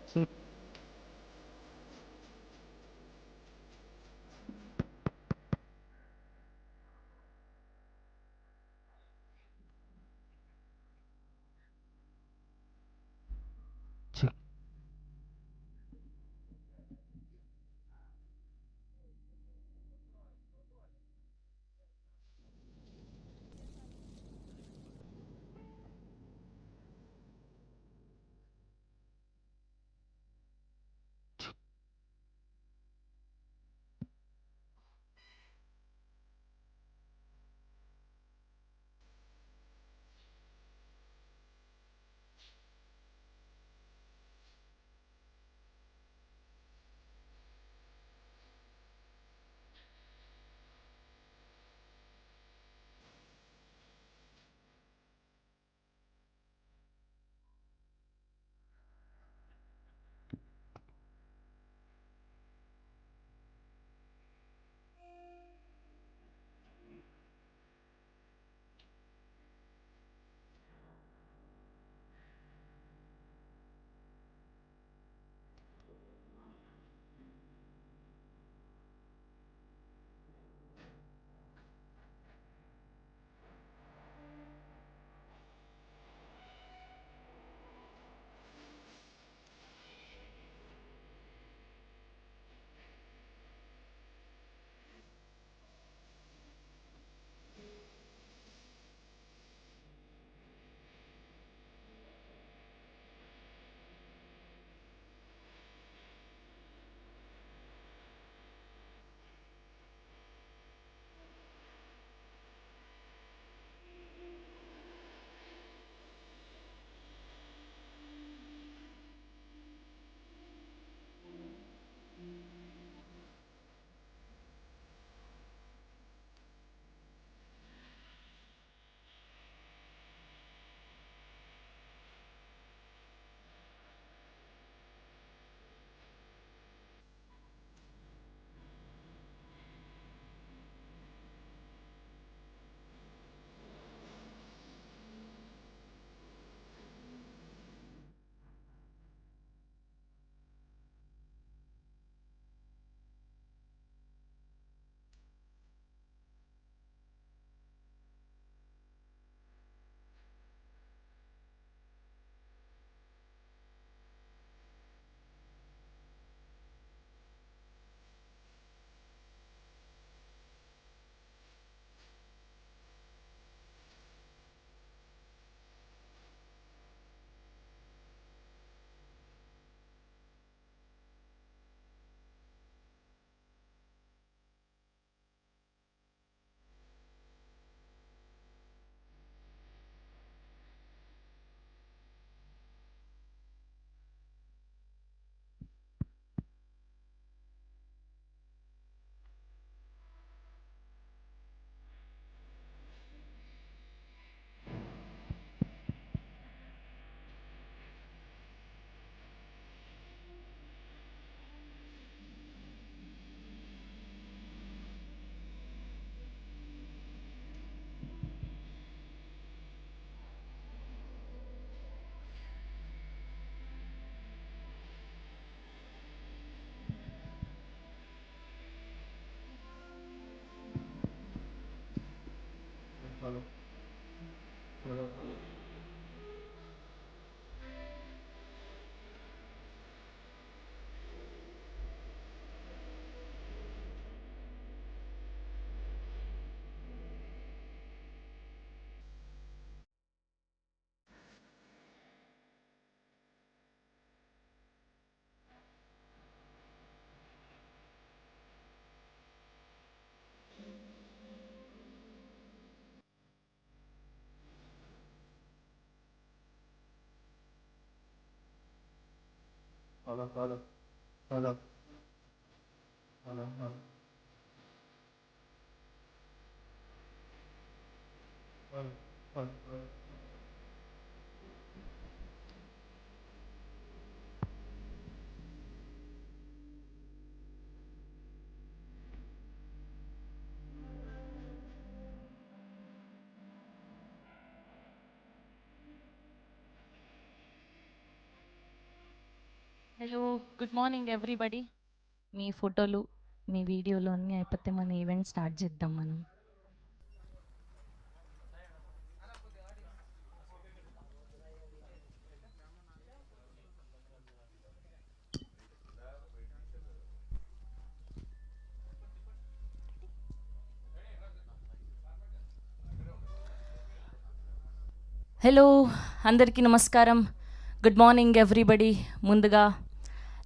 Cek. Halo. Halo. Halo, halo. Halo. Halo, halo. Halo, halo, halo. Hello good morning everybody. మీ ఫోటోలు మీ వీడియోలు అన్నీ అయిపోతే మన ఈవెంట్ స్టార్ట్ చేద్దాం మనం. హలో అందరికీ నమస్కారం. Good morning everybody. ముందుగా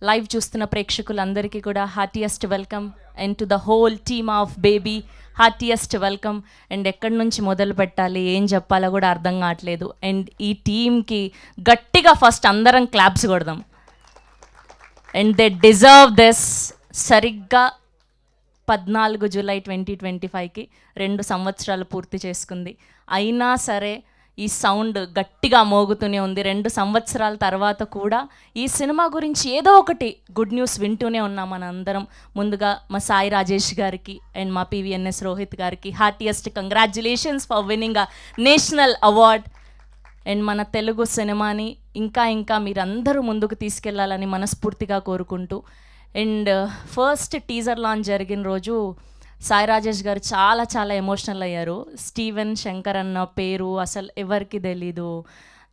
లైవ్ చూస్తున్న ప్రేక్షకులందరికీ కూడా heartiest welcome and to the whole team of baby heartiest welcome. And ఎక్కడి నుంచి మొదలు పెట్టాలి ఏం చెప్పాలో కూడా అర్థం కావట్లేదు. అండ్ ఈ టీమ్కి గట్టిగా ఫస్ట్ అందరం క్లాప్స్ కొడదాం. And they deserve this. సరిగ్గా 14 జూలై 2025కి 2 సంవత్సరాలు పూర్తి చేసుకుంది. అయినా సరే ఈ సౌండ్ గట్టిగా మోగుతూనే ఉంది. 2 సంవత్సరాల తర్వాత కూడా ఈ సినిమా గురించి ఏదో ఒకటి గుడ్ న్యూస్ వింటూనే ఉన్నాం మన అందరం. ముందుగా మా సాయి రాజేష్ గారికి అండ్ మా పివిఎన్ఎస్ రోహిత్ గారికి heartiest congratulations for winning a national award. And మన తెలుగు సినిమాని ఇంకా ఇంకా మీరందరూ ముందుకు తీసుకెళ్లాలని మనస్ఫూర్తిగా కోరుకుంటూ, అండ్ ఫస్ట్ టీజర్ లాంచ్ జరిగిన రోజు సాయి రాజేష్ గారు చాలా చాలా ఎమోషనల్ అయ్యారు. స్టీవెన్ శంకర్ అన్న పేరు అసలు ఎవరికి తెలీదు,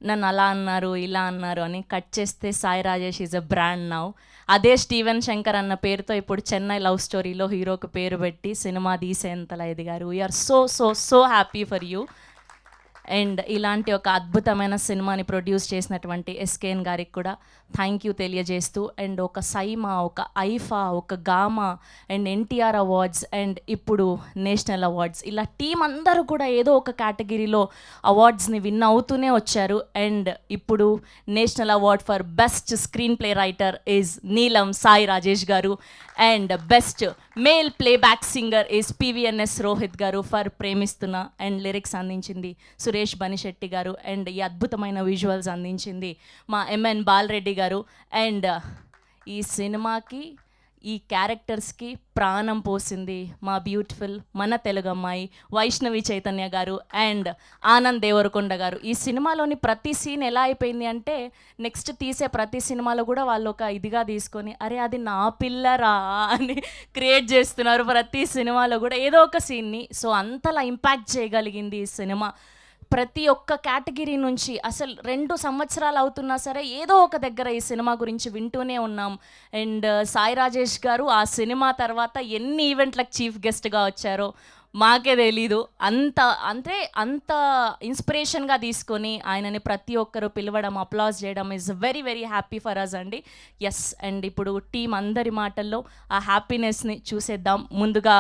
నన్ను అలా అన్నారు ఇలా అన్నారు అని. కట్ చేస్తే Sai Rajesh is a brand now. అదే స్టీవెన్ శంకర్ అన్న పేరుతో ఇప్పుడు చెన్నై లవ్ స్టోరీలో హీరోకి పేరు పెట్టి సినిమా తీసేంతలా ఎదిగారు. We're so so so happy for you. And ఇలాంటి ఒక అద్భుతమైన సినిమాని ప్రొడ్యూస్ చేసినటువంటి ఎస్కేఎన్ గారికి కూడా థ్యాంక్ యూ తెలియజేస్తూ, అండ్ ఒక సైమా, ఒక ఐఫా, ఒక gamma and NTR awards and ఇప్పుడు నేషనల్ అవార్డ్స్, ఇలా టీం అందరూ కూడా ఏదో ఒక కేటగిరీలో అవార్డ్స్ని విన్ అవుతూనే వచ్చారు. అండ్ ఇప్పుడు national award for best screen play writer is నీలం సాయి రాజేష్ గారు, and best male playback singer is PVNS Rohit గారు ఫర్ ప్రేమిస్తున్న. అండ్ లిరిక్స్ అందించింది సురేష్ బనిశెట్టి గారు, అండ్ ఈ అద్భుతమైన విజువల్స్ అందించింది మా ఎంఎన్ బాలరెడ్డి గారు. అండ్ ఈ సినిమాకి ఈ క్యారెక్టర్స్కి ప్రాణం పోసింది మా బ్యూటిఫుల్ మన తెలుగు అమ్మాయి వైష్ణవి చైతన్య గారు అండ్ ఆనంద్ దేవరకొండ గారు. ఈ సినిమాలోని ప్రతి సీన్ ఎలా అయిపోయింది అంటే, నెక్స్ట్ తీసే ప్రతి సినిమాలో కూడా వాళ్ళు ఒక ఇదిగా తీసుకొని అరే అది నా పిల్లరా అని క్రియేట్ చేస్తున్నారు ప్రతి సినిమాలో కూడా ఏదో ఒక సీన్ని. సో అంతలా ఇంపాక్ట్ చేయగలిగింది ఈ సినిమా. ప్రతి ఒక్క కేటగిరీ నుంచి అసలు 2 సంవత్సరాలు అవుతున్నా సరే ఏదో ఒక దగ్గర ఈ సినిమా గురించి వింటూనే ఉన్నాం. అండ్ సాయి రాజేష్ గారు ఆ సినిమా తర్వాత ఎన్ని ఈవెంట్లకు చీఫ్ గెస్ట్గా వచ్చారో మాకే తెలీదు. అంత ఇన్స్పిరేషన్గా తీసుకొని ఆయనని ప్రతి ఒక్కరు పిలవడం, అప్లాజ్ చేయడం is very very happy for us అండి. ఎస్, అండ్ ఇప్పుడు టీం అందరి మాటల్లో ఆ హ్యాపీనెస్ని చూసేద్దాం. ముందుగా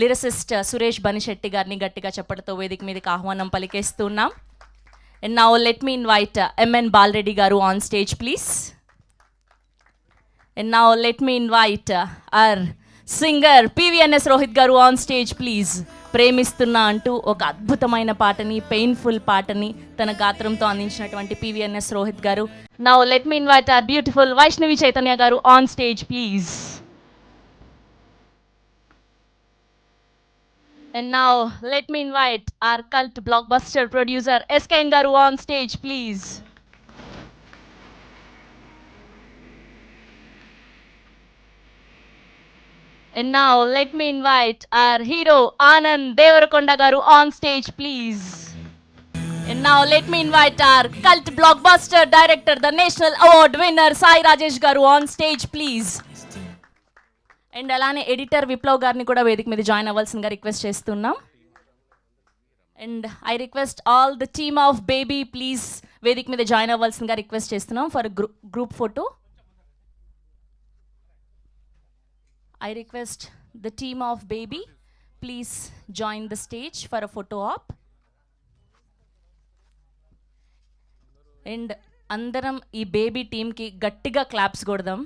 లిరిసిస్ట్ సురేష్ బనిశెట్టి గారిని గట్టిగా చెప్పడంతో వేదిక మీదకి ఆహ్వానం పలికేస్తున్నాం. And now let me invite M N Balareddy గారు on stage please. And now let me invite our singer P V N S Rohit గారు ఆన్ స్టేజ్ ప్లీజ్. ప్రేమిస్తున్నా అంటూ ఒక అద్భుతమైన పాటని, పెయిన్ఫుల్ పాటని తన గాత్రంతో అందించినటువంటి పివిఎన్ఎస్ రోహిత్ గారు. Now let me invite our beautiful Vaishnavi Chaitanya గారు on stage please. And now let me invite our cult blockbuster producer SKN Garu on stage please. And now let me invite our hero Anand Devarakonda Garu on stage please. And now let me invite our cult blockbuster director, the national award winner Sai Rajesh Garu on stage please. And అలానే editor Viplav గారిని కూడా వేదిక మీద join అవ్వాల్సిందిగా request చేస్తున్నాం. And I request all the team of baby please వేదిక మీద join అవ్వాల్సిందిగా రిక్వెస్ట్ చేస్తున్నాం for group photo. I request the team of baby please join the stage for a photo op. And అందరం ఈ baby టీమ్కి గట్టిగా claps కొడదాం.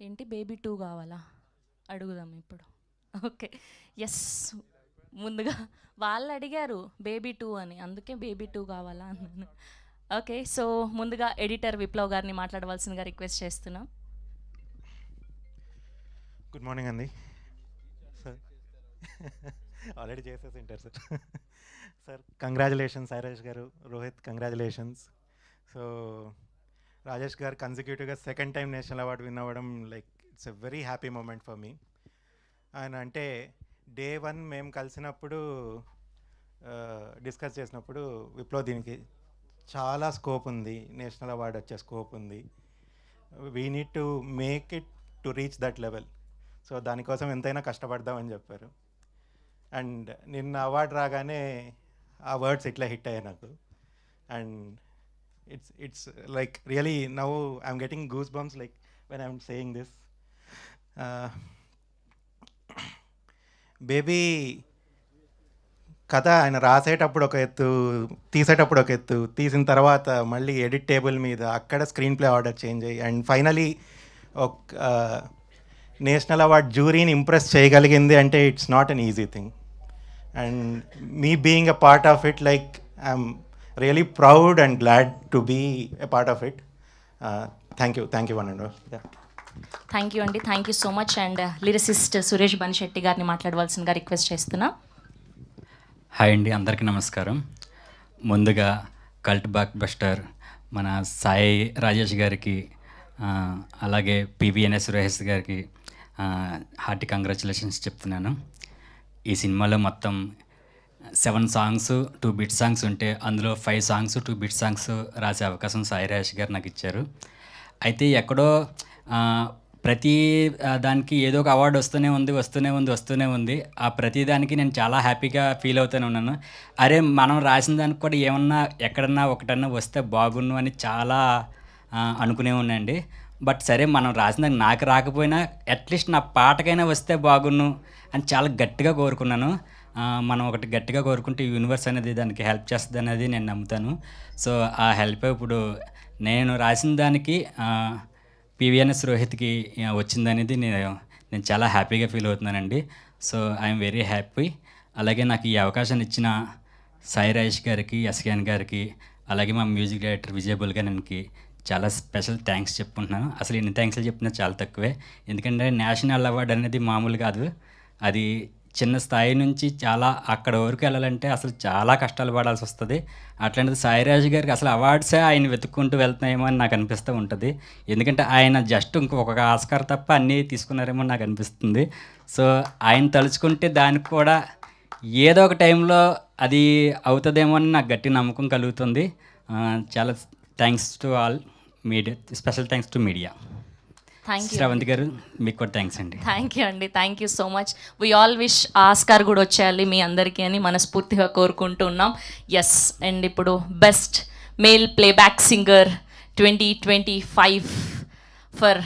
ఏంటి బేబీ 2 కావాలా? అడుగుదాం ఇప్పుడు. ఓకే. యెస్. ముందుగా వాళ్ళు అడిగారు బేబీ 2 అని. అందుకే బేబీ 2 కావాలా అన్నాను. ఓకే. సో ముందుగా ఎడిటర్ విప్లవ్ గారిని మాట్లాడవలసిందిగా రిక్వెస్ట్ చేస్తున్నాం. గుడ్ మార్నింగ్ అండి సార్. ఆల్రెడీ చేసేసి ఉంటారు సార్. సార్ కంగ్రాచులేషన్స్ సాయిరాజ్ గారు, రోహిత్ కంగ్రాచులేషన్స్. సో రాజేష్ గారు కన్సిక్యూటివ్గా second time national award win అవ్వడం like it's a very happy moment for me. ఆయన అంటే డే 1 మేము కలిసినప్పుడు డిస్కస్ చేసినప్పుడు విప్లవ్ దీనికి చాలా స్కోప్ ఉంది, నేషనల్ అవార్డు వచ్చే స్కోప్ ఉంది, we need to make it to reach that level. So దానికోసం ఎంతైనా కష్టపడదామని చెప్పారు. అండ్ నిన్న అవార్డు రాగానే ఆ వర్డ్స్ ఇట్లా హిట్ అయ్యాయి నాకు. And it's like really now I'm getting goose bumps like when I'm saying this. Baby కథ ఆయన రాసేటప్పుడు ఒక ఎత్తు, తీసేటప్పుడు ఒక ఎత్తు, తీసిన తర్వాత మళ్ళీ ఎడిట్ టేబుల్ మీద అక్కడ స్క్రీన్ ప్లే ఆర్డర్ చేంజ్ అయ్యి అండ్ ఫైనలీ ఒక నేషనల్ అవార్డ్ జ్యూరీని ఇంప్రెస్ చేయగలిగింది అంటే it's not an easy thing. And me being a part of it, like I'm really proud and glad to be a part of it. Thank you one and all. Thank you అండి. Thank you so much. And lyricist Suresh Bansetti గారిని మాట్లాడవలసిందిగా request చేస్తున్నా. Hi అండి, అందరికీ నమస్కారం. ముందుగా cult block buster మన సాయి రాజేష్ గారికి, అలాగే పివిఎన్ఎస్ సురేష్ గారికి హార్టీ కంగ్రాచులేషన్స్ చెప్తున్నాను. ఈ సినిమాలో మొత్తం 7 సాంగ్స్ 2 బిట్ సాంగ్స్ ఉంటే అందులో 5 సాంగ్స్ 2 బిట్ సాంగ్స్ రాసే అవకాశం సాయి రాజేష్ గారు నాకు ఇచ్చారు. అయితే ఎక్కడో ప్రతి దానికి ఏదో ఒక అవార్డు వస్తూనే ఉంది. ఆ ప్రతి దానికి నేను చాలా హ్యాపీగా ఫీల్ అవుతూనే ఉన్నాను. అరే మనం రాసిన దానికి కూడా ఏమన్నా ఎక్కడన్నా ఒకటన్నా వస్తే బాగున్ను అని చాలా అనుకునే ఉన్నాయండి. బట్ సరే, మనం రాసిన దానికి నాకు రాకపోయినా అట్లీస్ట్ నా పాటకైనా వస్తే బాగున్ను అని చాలా గట్టిగా కోరుకున్నాను. మనం ఒకటి గట్టిగా కోరుకుంటే యూనివర్స్ అనేది దానికి హెల్ప్ చేస్తుంది అనేది నేను నమ్ముతాను. సో ఆ హెల్ప్ ఇప్పుడు నేను రాసిన దానికి పివిఎన్ఎస్ రోహిత్కి వచ్చిందనేది నేను చాలా హ్యాపీగా ఫీల్ అవుతున్నానండి. So I'm very happy. అలాగే నాకు ఈ అవకాశాన్ని ఇచ్చిన సాయి రాజేష్ గారికి, ఎస్కేఎన్ గారికి, అలాగే మా మ్యూజిక్ డైరెక్టర్ విజయ్ బుల్గన్కి చాలా స్పెషల్ థ్యాంక్స్ చెప్పుకుంటున్నాను. అసలు ఎన్ని థ్యాంక్స్లు చెప్పినా చాలా తక్కువే. ఎందుకంటే నేషనల్ అవార్డు అనేది మామూలు కాదు. అది చిన్న స్థాయి నుంచి చాలా అక్కడ వరకు వెళ్ళాలంటే అసలు చాలా కష్టాలు పడాల్సి వస్తుంది. అట్లాంటిది సాయిరాజ్ గారికి అసలు అవార్డ్సే ఆయన వెతుక్కుంటూ వెళ్తున్నాయేమో అని నాకు అనిపిస్తూ ఉంటుంది. ఎందుకంటే ఆయన జస్ట్ ఇంకొక ఆస్కార్ తప్ప అన్నీ తీసుకున్నారేమో నాకు అనిపిస్తుంది. సో ఆయన తలుచుకుంటే దానికి కూడా ఏదో ఒక టైంలో అది అవుతుందేమో అని నాకు గట్టి నమ్మకం కలుగుతుంది. చాలా thanks to all media, special thanks to media. Thank you Sravanthi గారు, మీకు కూడా థ్యాంక్స్ అండి. థ్యాంక్ యూ అండి. Thank you so much. We all wish Oscar కూడా వచ్చేయాలి మీ అందరికీ అని మనస్ఫూర్తిగా కోరుకుంటూ ఉన్నాం. ఎస్. అండ్ ఇప్పుడు best male playback singer 2025 for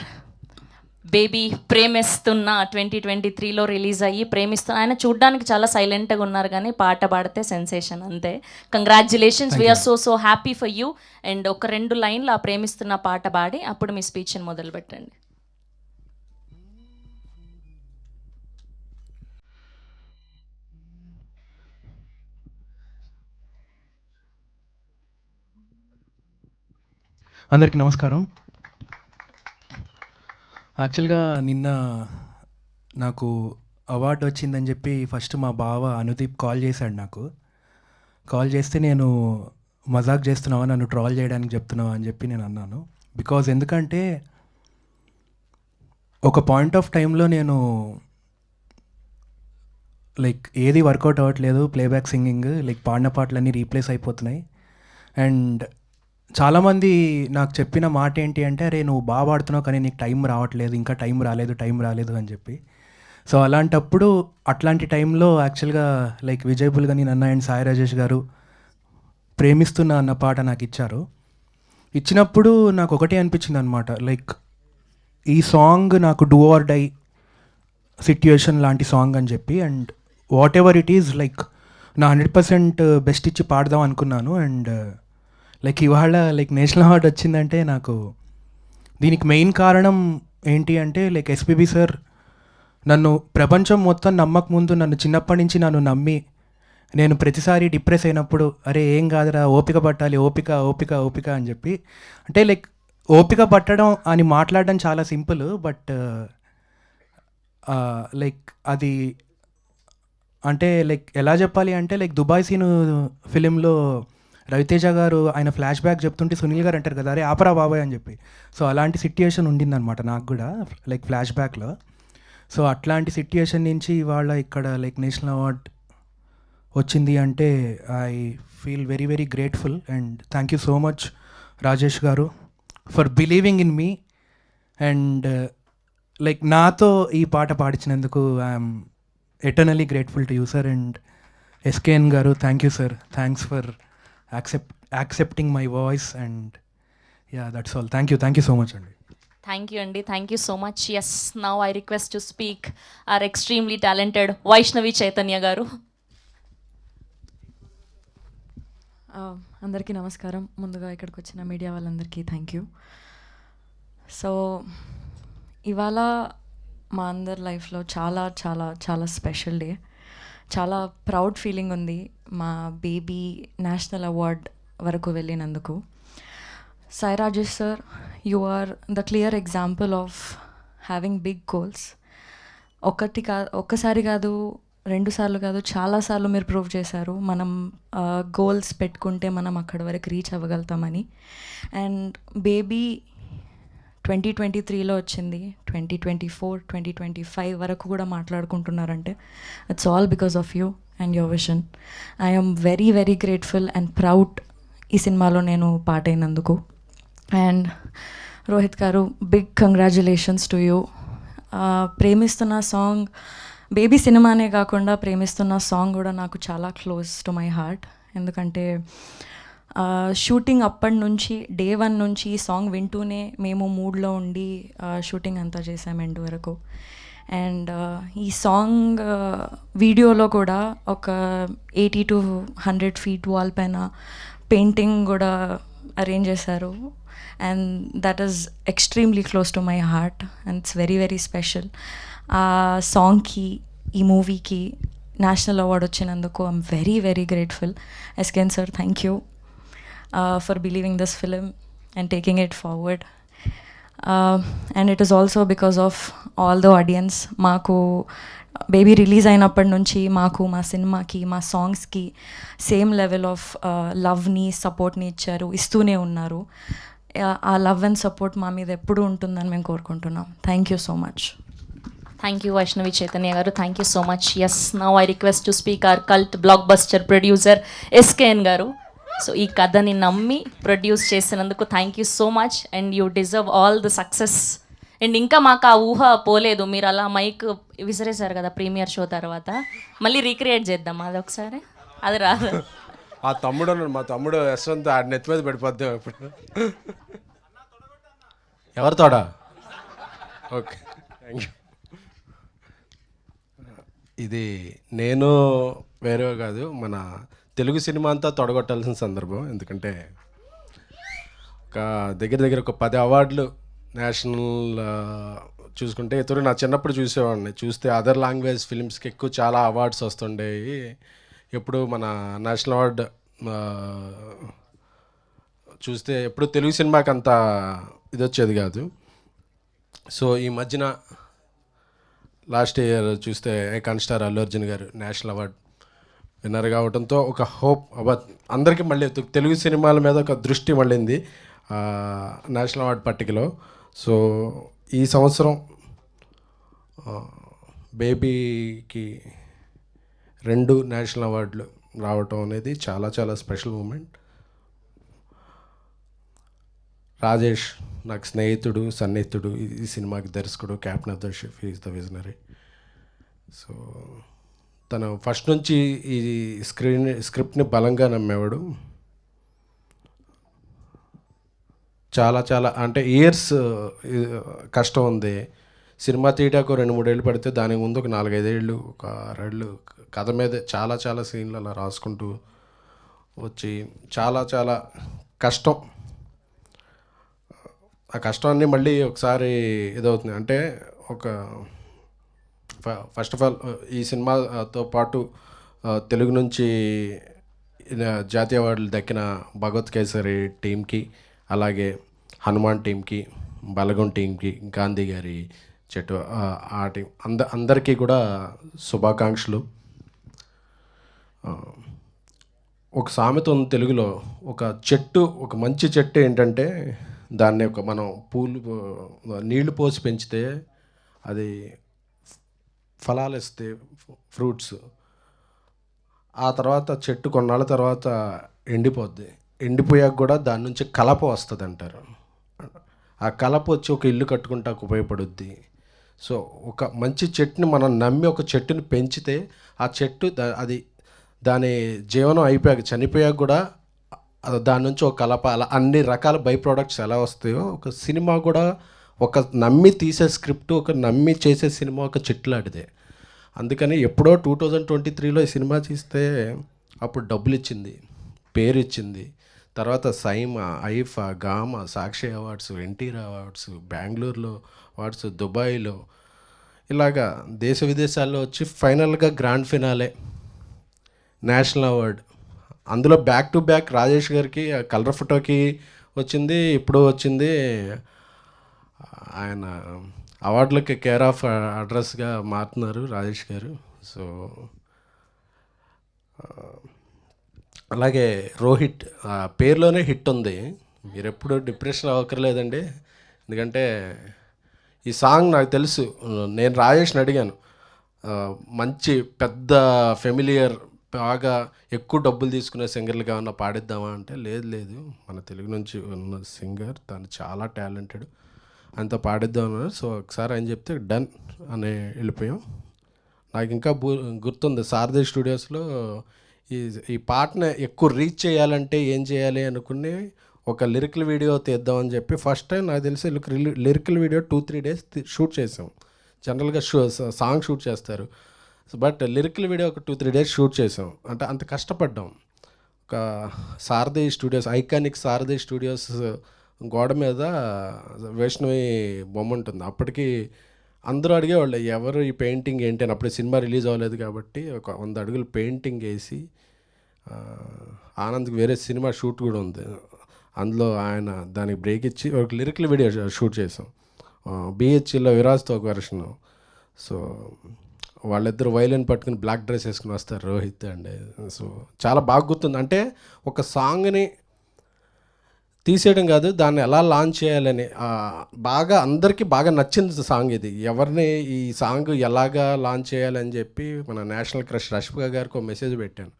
baby ప్రేమిస్తున్న 2023లో రిలీజ్ అయ్యి ప్రేమిస్తున్న ఆయన చూడ్డానికి చాలా సైలెంట్గా ఉన్నారు కానీ పాట పాడితే సెన్సేషన్ అంతే. Congratulations, we're so happy for you. And ఒక 2 లైన్లు ఆ ప్రేమిస్తున్న పాట పాడి అప్పుడు మీ స్పీచ్ని మొదలు పెట్టండి. అందరికీ నమస్కారం. యాక్చువల్గా నిన్న నాకు అవార్డు వచ్చిందని చెప్పి ఫస్ట్ మా బావ అనుదీప్ కాల్ చేశాడు. నాకు కాల్ చేస్తే నేను మజాక్ చేస్తున్నావా, నన్ను ట్రాల్ చేయడానికి చెప్తున్నావా అని చెప్పి నేను అన్నాను. బికాజ్ ఎందుకంటే ఒక పాయింట్ ఆఫ్ టైంలో నేను లైక్ ఏది వర్కౌట్ అవ్వట్లేదు, ప్లేబ్యాక్ సింగింగ్ లైక్ పాడిన పాటలన్నీ రీప్లేస్ అయిపోతున్నాయి. అండ్ చాలామంది నాకు చెప్పిన మాట ఏంటి అంటే, అరే నువ్వు బాగా పాడుతున్నావు కానీ నీకు టైం రావట్లేదు, ఇంకా టైం రాలేదు అని చెప్పి. సో అలాంటప్పుడు అట్లాంటి టైంలో యాక్చువల్గా లైక్ విజయ్ బుల్గని నన్న అండ్ సాయి రాజేష్ గారు ప్రేమిస్తున్నా అన్న పాట నాకు ఇచ్చారు. ఇచ్చినప్పుడు నాకు ఒకటే అనిపించింది అనమాట, లైక్ ఈ సాంగ్ నాకు డూ ఆర్ డై సిట్యుయేషన్ లాంటి సాంగ్ అని చెప్పి. And what ever it is like నా 100% బెస్ట్ ఇచ్చి పాడదాం అనుకున్నాను. అండ్ లైక్ ఇవాళ లైక్ నేషనల్ అవార్డు వచ్చిందంటే నాకు దీనికి మెయిన్ కారణం ఏంటి అంటే లైక్ ఎస్పీబీ సార్ నన్ను ప్రపంచం మొత్తం నమ్మక ముందు నన్ను చిన్నప్పటి నుంచి నన్ను నమ్మి నేను ప్రతిసారి డిప్రెస్ అయినప్పుడు అరే ఏం కాదురా ఓపిక పట్టాలి ఓపిక ఓపిక ఓపిక అని చెప్పి అంటే లైక్ ఓపిక పట్టడం అని మాట్లాడడం చాలా సింపుల్ బట్ లైక్ అది అంటే లైక్ ఎలా చెప్పాలి అంటే లైక్ దుబాయ్ సీను ఫిలింలో రవితేజ గారు ఆయన ఫ్లాష్ బ్యాక్ చెప్తుంటే సునీల్ గారు అంటారు కదా అరే ఆపరా బాబాయ్ అని చెప్పి సో అలాంటి సిట్యుయేషన్ ఉండిందనమాట నాకు కూడా లైక్ ఫ్లాష్ బ్యాక్లో సో అట్లాంటి సిట్యుయేషన్ నుంచి ఇవాళ ఇక్కడ లైక్ నేషనల్ అవార్డ్ వచ్చింది అంటే I feel very very grateful and thank you so much Rajesh గారు for believing in me and like నాతో ఈ పాట పాడించినందుకు I'm eternally grateful to you sir and SKN గారు thank you sir thanks for accepting my voice and yeah that's all thank you so much అండి thank you అండి, thank you so much. Yes, now I request to speak our extremely talented Vaishnavi Chaitanya గారు. అందరికీ నమస్కారం. ముందుగా ఇక్కడికి వచ్చిన media వాళ్ళందరికీ thank you. So ఇవాళ మా అందరి లైఫ్లో చాలా చాలా చాలా స్పెషల్ డే. చాలా ప్రౌడ్ ఫీలింగ్ ఉంది మా బేబీ నేషనల్ అవార్డ్ వరకు వెళ్ళినందుకు. Sai Rajesh sir, you are the clear example of having big goals. ఒక్కసారి కాదు, 2 సార్లు కాదు, చాలాసార్లు మీరు ప్రూవ్ చేశారు మనం గోల్స్ పెట్టుకుంటే మనం అక్కడి వరకు రీచ్ అవ్వగలుగుతామని. అండ్ బేబీ 2023లో వచ్చింది, 2024, 2025 వరకు కూడా మాట్లాడుకుంటున్నారంటే it's all because of you and your vision. I'm very very grateful and proud ఈ సినిమాలో నేను పార్ట్ అయినందుకు. అండ్ రోహిత్ గారు, బిగ్ కంగ్రాచులేషన్స్ టు యూ. ప్రేమిస్తున్న సాంగ్ బేబీ సినిమానే కాకుండా ప్రేమిస్తున్న సాంగ్ కూడా నాకు చాలా క్లోజ్ టు మై హార్ట్. ఎందుకంటే షూటింగ్ అప్పటి నుంచి డే 1 నుంచి ఈ సాంగ్ వింటూనే మేము మూడ్లో ఉండి షూటింగ్ అంతా చేసాం ఎండ్ వరకు. అండ్ ఈ సాంగ్ వీడియోలో కూడా ఒక 80 to 100 feet వాల్ పైన పెయింటింగ్ కూడా అరేంజ్ చేశారు. And that is extremely close to my heart and it's very very special. ఆ సాంగ్కి, ఈ మూవీకి నేషనల్ అవార్డ్ వచ్చినందుకు I'm very very grateful. SKN sir, thank you for believing this film and taking it forward. And it is also because of all the audience. మాకు Baby release అయినప్పటి నుంచి మాకు మా సినిమాకి, మా సాంగ్స్కి సేమ్ లెవెల్ ఆఫ్ లవ్ని, సపోర్ట్ని ఇస్తూనే ఉన్నారు. ఆ లవ్ అండ్ సపోర్ట్ మా మీద ఎప్పుడూ ఉంటుందని మేము కోరుకుంటున్నాం. Thank you so much. Thank you Vaishnavi Chaitanya గారు, thank you so much. Yes, now I request to speak our cult blockbuster producer SKN గారు. సో ఈ కథని నమ్మి ప్రొడ్యూస్ చేసినందుకు thank you so much and you deserve all the success. And ఇంకా మాకు ఆ ఊహ పోలేదు, మీరు అలా మైక్ విసిరేశారు కదా ప్రీమియర్ షో తర్వాత, మళ్ళీ రీక్రియేట్ చేద్దాం అది ఒకసారి. అది రాదు. ఆ తమ్ముడు అన్నాడు, మా తమ్ముడు యశ్వంత్ ఆడి నెత్తి మీద పడిపోద్దాం ఇప్పుడు. ఎవరు తోడా? Okay, thank you. ఇది నేను వేరే కాదు, మన తెలుగు సినిమా అంతా తొడగొట్టాల్సిన సందర్భం. ఎందుకంటే ఒక దగ్గర ఒక 10 అవార్డులు నేషనల్ చూసుకుంటే, ఇతరు నా చిన్నప్పుడు చూసేవాడిని. చూస్తే అదర్ లాంగ్వేజ్ ఫిలిమ్స్కి ఎక్కువ చాలా అవార్డ్స్ వస్తుండేవి. ఎప్పుడు మన నేషనల్ అవార్డ్ చూస్తే ఎప్పుడు తెలుగు సినిమాకి అంత ఇది వచ్చేది కాదు. సో ఈ మధ్యన లాస్ట్ ఇయర్ చూస్తే ఐకాన్ స్టార్ అల్లు అర్జున్ గారు నేషనల్ అవార్డ్ విన్నర్ కావడంతో ఒక హోప్ అందరికీ మళ్ళీ తెలుగు సినిమాల మీద ఒక దృష్టి మళ్ళింది నేషనల్ అవార్డ్ పట్టికలో. సో ఈ సంవత్సరం బేబీకి 2 నేషనల్ అవార్డులు రావటం అనేది చాలా చాలా స్పెషల్ మూమెంట్. రాజేష్ నాకు స్నేహితుడు, సన్నిహితుడు. ఈ సినిమాకి దర్శకుడు, captain of the ship, is the visionary. So తను ఫస్ట్ నుంచి ఈ స్క్రిప్ట్ని బలంగా నమ్మేవాడు. చాలా చాలా అంటే ఇయర్స్ కష్టం ఉంది. సినిమా తీయడానికి 2-3 ఏళ్ళు పడితే దానికి ముందు ఒక 4-5 ఏళ్ళు, ఒక 6 ఏళ్ళు కథ మీద చాలా చాలా సీన్లు అలా రాసుకుంటూ వచ్చి చాలా చాలా కష్టం. ఆ కష్టాన్ని మళ్ళీ ఒకసారి ఇదవుతుంది. అంటే ఒక ఫస్ట్ ఆఫ్ ఆల్ ఈ సినిమాతో పాటు తెలుగు నుంచి జాతీయ అవార్డులు దక్కిన భగవత్ కేసరి టీంకి, అలాగే హనుమాన్ టీంకి, బలగం టీంకి, గాంధీ గారి చెట్టు ఆ టీం అందరికీ కూడా శుభాకాంక్షలు. ఒక సామెత ఉంది తెలుగులో, ఒక చెట్టు, ఒక మంచి చెట్టు ఏంటంటే దాన్ని మనం నీళ్లు పోసి పెంచితే అది ఫలాలు ఇస్తే, ఫ్రూట్స్. ఆ తర్వాత చెట్టు కొన్నాళ్ళ తర్వాత ఎండిపోద్ది. ఎండిపోయాక కూడా దాని నుంచి కలప వస్తుంది అంటారు. ఆ కలప వచ్చి ఒక ఇల్లు కట్టుకుంటాకు ఉపయోగపడుద్ది. సో ఒక మంచి చెట్టుని మనం నమ్మి ఒక చెట్టుని పెంచితే ఆ చెట్టు అది దాని జీవనం అయిపోయాక, చనిపోయాక కూడా దాని నుంచి ఒక కలప, అలా అన్ని రకాల బై ప్రోడక్ట్స్ ఎలా వస్తాయో ఒక సినిమా కూడా ఒక నమ్మి తీసే స్క్రిప్ట్, ఒక నమ్మి చేసే సినిమా ఒక చెట్లాడిదే. అందుకని ఎప్పుడో 2023లో ఈ సినిమా తీస్తే అప్పుడు డబ్బులు ఇచ్చింది, పేరు ఇచ్చింది. తర్వాత సైమా, ఐఫా, గామా, సాక్షి అవార్డ్స్, ఎన్టీఆర్ అవార్డ్స్, బెంగళూరులో అవార్డ్స్, దుబాయ్లో, ఇలాగా దేశ విదేశాల్లో వచ్చి ఫైనల్గా గ్రాండ్ ఫినాలే నేషనల్ అవార్డ్. అందులో బ్యాక్ టు బ్యాక్ రాజేష్ గారికి కలర్ ఫోటోకి వచ్చింది, ఇప్పుడు వచ్చింది. ఆయన అవార్డులకి కేర్ ఆఫ్ అడ్రస్గా మారుతున్నారు రాజేష్ గారు. సో అలాగే రోహిత్ పేరులోనే హిట్ ఉంది. మీరు ఎప్పుడు డిప్రెషన్ అవ్వక్కర్లేదండి. ఎందుకంటే ఈ సాంగ్ నాకు తెలుసు. నేను రాజేష్ని అడిగాను, మంచి పెద్ద ఫెమిలియర్, బాగా ఎక్కువ డబ్బులు తీసుకునే సింగర్లుగా ఏమన్నా పాడిద్దామా అంటే, లేదు మన తెలుగు నుంచి ఉన్న సింగర్, తను చాలా టాలెంటెడ్, అంత పాడిద్దాం అన్నారు. సో ఒకసారి ఆయన చెప్తే డన్ అని వెళ్ళిపోయాం. నాకు ఇంకా గుర్తుంది, సారథి స్టూడియోస్లో ఈ పాటను ఎక్కువ రీచ్ చేయాలంటే ఏం చేయాలి అనుకుని ఒక లిరికల్ వీడియో తీద్దామని చెప్పి ఫస్ట్ టైం నాకు తెలిసి లిరికల్ వీడియో 2-3 days షూట్ చేసాం. జనరల్గా సాంగ్ షూట్ చేస్తారు, బట్ లిరికల్ వీడియో ఒక 2-3 days షూట్ చేసాం. అంటే అంత కష్టపడ్డాం. ఒక సారథి స్టూడియోస్, ఐకానిక్ సారథి స్టూడియోస్ గోడ మీద వైష్ణవి బొమ్మ ఉంటుంది. అప్పటికి అందరూ అడిగేవాళ్ళు, ఎవరు ఈ పెయింటింగ్ ఏంటి అని. అప్పుడు సినిమా రిలీజ్ అవ్వలేదు కాబట్టి ఒక 100 అడుగులు పెయింటింగ్ వేసి, ఆనంద్కి వేరే సినిమా షూట్ కూడా ఉంది, అందులో ఆయన దానికి బ్రేక్ ఇచ్చి ఒక లిరికల్ వీడియో షూట్ చేసాం. బిహెచ్లో విరాజ్తో ఒక వెర్షన్. సో వాళ్ళిద్దరు వైలిన్ పట్టుకుని బ్లాక్ డ్రెస్ వేసుకుని వస్తారు, రోహిత్ అండ్. సో చాలా బాగా గుర్తుంది. అంటే ఒక సాంగ్ని తీసేయడం కాదు, దాన్ని ఎలా లాంచ్ చేయాలని బాగా అందరికీ బాగా నచ్చింది సాంగ్ ఇది. ఎవరిని ఈ సాంగ్ ఎలాగా లాంచ్ చేయాలని చెప్పి మన నేషనల్ క్రష్ రష్మిక గారికి ఒక మెసేజ్ పెట్టాను.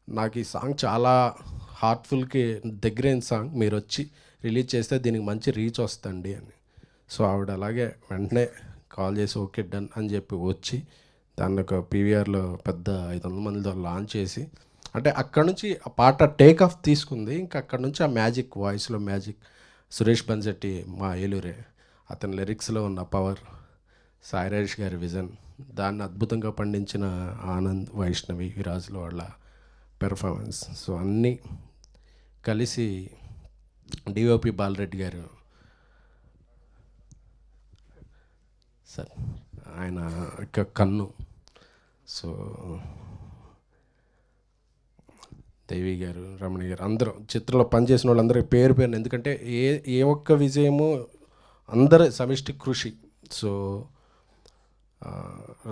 నాకు ఈ సాంగ్ చాలా హార్ట్ఫుల్కి దగ్గరైన సాంగ్, మీరు వచ్చి రిలీజ్ చేస్తే దీనికి మంచి రీచ్ వస్తుంది అని. సో ఆవిడ అలాగే వెంటనే కాల్ చేసి ఓకే డన్ అని చెప్పి వచ్చి దాన్ని ఒక పీవీఆర్లో పెద్ద 500 మందితో లాంచ్ చేసి, అంటే అక్కడ నుంచి ఆ పాట టేక్ ఆఫ్ తీసుకుంది. ఇంకా అక్కడ నుంచి ఆ మ్యాజిక్, వాయిస్లో మ్యాజిక్, సురేష్ బన్సెట్టి మా ఏలూరే, అతని లిరిక్స్లో ఉన్న పవర్, సాయిరాజ్ గారి విజన్, దాన్ని అద్భుతంగా పండించిన ఆనంద్, వైష్ణవి, విరాజ్లో వాళ్ళ పెర్ఫార్మెన్స్. సో అన్నీ కలిసి డిఓపి బాలరెడ్డి గారు సార్, ఆయన యొక్క కన్ను. సో దేవి గారు, రమణి గారు, అందరూ చిత్రంలో పనిచేసిన వాళ్ళందరికీ పేరు పేరుని, ఎందుకంటే ఏ ఒక్క విజయము అందరి సమిష్టి కృషి. సో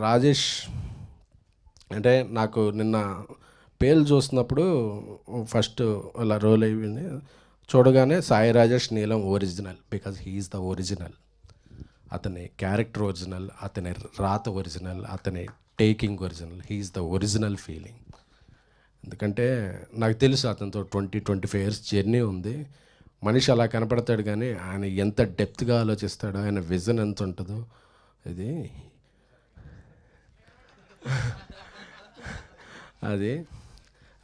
రాజేష్ అంటే నాకు నిన్న పేర్లు చూస్తున్నప్పుడు ఫస్ట్ అలా రోల్ అయ్యింది, చూడగానే Sai Rajesh Neelam original, because he's the original. అతని క్యారెక్టర్ ఒరిజినల్, అతని రాత ఒరిజినల్, అతని taking original, he's the original feeling. ఎందుకంటే నాకు తెలుసు అతనితో 20-25 years జర్నీ ఉంది. మనిషి అలా కనపడతాడు కానీ ఆయన ఎంత డెప్త్గా ఆలోచిస్తాడో, ఆయన విజన్ ఎంత ఉంటుందో, ఇది అది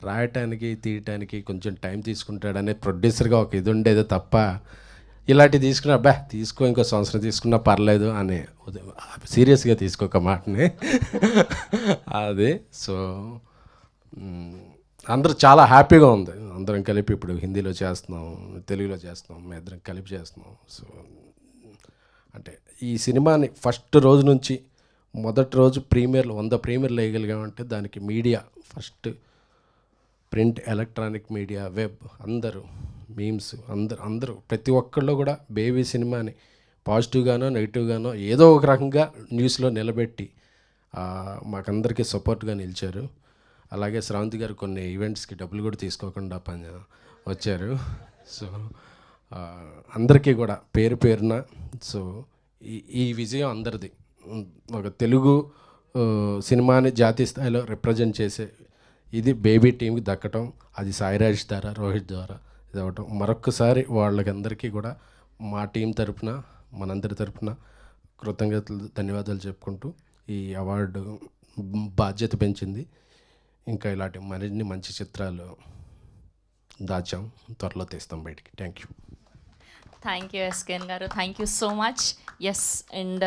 రాయటానికి తీయటానికి కొంచెం టైం తీసుకుంటాడనే ప్రొడ్యూసర్గా ఒక ఇది ఉండేది తప్ప, ఇలాంటివి తీసుకున్నా అబ్బా తీసుకో, ఇంకో సంవత్సరం తీసుకున్నా పర్లేదు అని సీరియస్గా తీసుకోక మాటని అది. సో అందరూ చాలా హ్యాపీగా ఉంది. అందరం కలిపి ఇప్పుడు హిందీలో చేస్తున్నాం, తెలుగులో చేస్తున్నాం, మేము ఇద్దరం కలిపి చేస్తున్నాం. సో అంటే ఈ సినిమాని ఫస్ట్ రోజు నుంచి మొదటి రోజు 100 ప్రీమియర్లు వేయగలిగామంటే దానికి media first, print, electronic media, web, అందరూ మీమ్స్, అందరూ ప్రతి ఒక్కళ్ళు కూడా బేబీ సినిమాని పాజిటివ్గానో నెగిటివ్గానో ఏదో ఒక రకంగా న్యూస్లో నిలబెట్టి మాకందరికీ సపోర్ట్గా నిలిచారు. అలాగే శ్రావంతి గారు కొన్ని ఈవెంట్స్కి డబ్బులు కూడా తీసుకోకుండా వచ్చారు. సో అందరికీ కూడా పేరు పేరున సో ఈ విజయం అందరిది. ఒక తెలుగు సినిమాని జాతీయ స్థాయిలో రిప్రజెంట్ చేసే ఇది బేబీ టీంకి దక్కటం, అది సాయిరాజ్ ద్వారా, రోహిత్ ద్వారా ఇది అవ్వటం, మరొక్కసారి వాళ్ళకందరికీ కూడా మా టీం తరపున, మనందరి తరపున కృతజ్ఞతలు, ధన్యవాదాలు చెప్పుకుంటూ ఈ అవార్డు బాధ్యత పెంచింది. ఇంకా ఇలాంటి మరిన్ని మంచి చిత్రాలు దాచాం, త్వరలో తీస్తాం బయటికి. Thank you. Thank you SKN గారు, thank you so much. Yes, and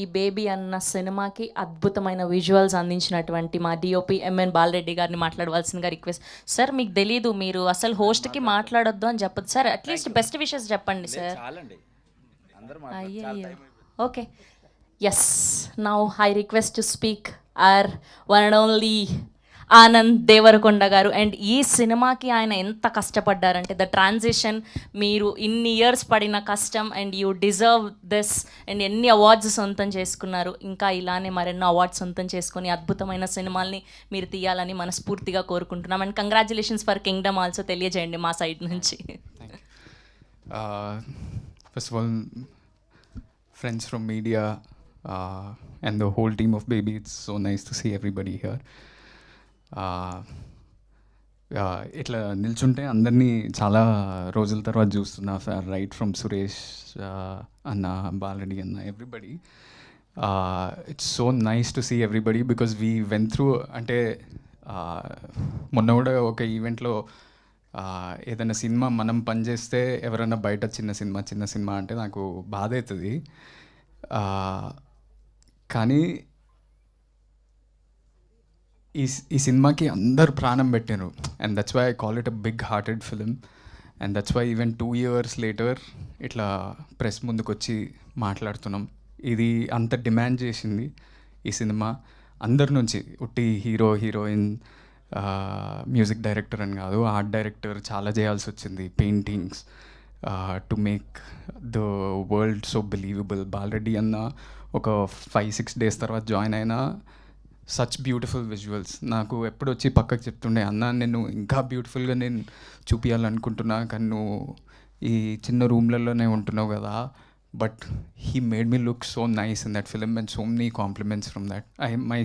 ఈ బేబీ అన్న సినిమాకి అద్భుతమైన విజువల్స్ అందించినటువంటి మా డిఓపి ఎంఎన్ బాలరెడ్డి గారిని మాట్లాడవలసిందిగా రిక్వెస్ట్. సార్, మీకు తెలీదు, మీరు అసలు హోస్ట్కి మాట్లాడొద్దు అని చెప్పదు సార్. అట్లీస్ట్ బెస్ట్ విషెస్ చెప్పండి సార్. అయ్యయ్యో, okay. Yes, now I request to speak our one and only Anand Deverakonda గారు. అండ్ ఈ సినిమాకి ఆయన ఎంత కష్టపడ్డారంటే, ద ట్రాన్సిషన్, మీరు ఇన్ని ఇయర్స్ పడిన కష్టం, and you deserve this. And ఎన్ని అవార్డ్స్ సొంతం చేసుకున్నారు, ఇంకా ఇలానే మరెన్నో అవార్డ్స్ సొంతం చేసుకొని అద్భుతమైన సినిమాల్ని మీరు తీయాలని మనస్ఫూర్తిగా కోరుకుంటున్నాం. And congratulations for Kingdom also తెలియజేయండి మా సైడ్ నుంచి. First of all, friends from media and the whole team of Baby, it's so nice to see everybody here. ఇట్లా నిల్చుంటే అందరినీ చాలా రోజుల తర్వాత చూస్తున్నా, రైట్ ఫ్రమ్ సురేష్ అన్న, బాలరెడ్డి అన్న, everybody. It's so nice to see everybody because we went through. అంటే మొన్న కూడా ఒక ఈవెంట్లో ఏదైనా సినిమా మనం పనిచేస్తే ఎవరైనా బయట చిన్న సినిమా అంటే నాకు బాధ అవుతుంది. కానీ ఈ సినిమాకి అందరు ప్రాణం పెట్టారు. And that's why I call it a big hearted film. And that's why even 2 years later ఇట్లా ప్రెస్ ముందుకు వచ్చి మాట్లాడుతున్నాం. ఇది అంత డిమాండ్ చేసింది ఈ సినిమా అందరి నుంచి. ఉట్టి హీరో, హీరోయిన్, మ్యూజిక్ డైరెక్టర్ అని కాదు, ఆర్ట్ డైరెక్టర్ చాలా చేయాల్సి వచ్చింది. Paintings to make the world so believable. Bala Reddy అన్న ఒక 5-6 days తర్వాత జాయిన్ అయినా సచ్ బ్యూటిఫుల్ విజువల్స్. నాకు ఎప్పుడు వచ్చి పక్కకు చెప్తుండే, అన్న నేను ఇంకా బ్యూటిఫుల్గా నేను చూపించాలనుకుంటున్నా, కానీ నువ్వు ఈ చిన్న రూమ్లలోనే ఉంటున్నావు కదా. But he made me look so nice in that film and so many compliments from that. My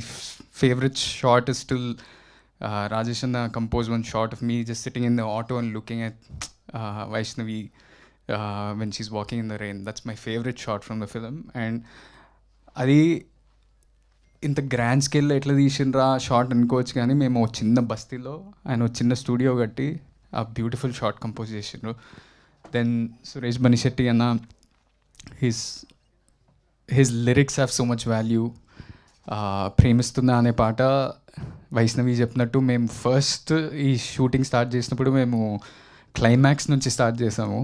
favourite shot is still Rajesh Anna composed one shot of me just sitting in the auto and looking at Vaishnavi when she's walking in the rain. That's my favorite shot from the film. And అది ఇంత grand స్కేల్లో ఎట్లా తీసిండ్రా short అనుకోవచ్చు, కానీ మేము చిన్న బస్తీలో ఆయన చిన్న స్టూడియో కట్టి ఆ బ్యూటిఫుల్ షార్ట్ కంపోజ్ చేసిండ్రు. దెన్ సురేష్ బనిశెట్టి అన్న, his lyrics have so much value. ప్రేమిస్తున్నా అనే పాట వైష్ణవి చెప్పినట్టు మేము ఫస్ట్ ఈ షూటింగ్ స్టార్ట్ చేసినప్పుడు మేము క్లైమాక్స్ నుంచి స్టార్ట్ చేసాము.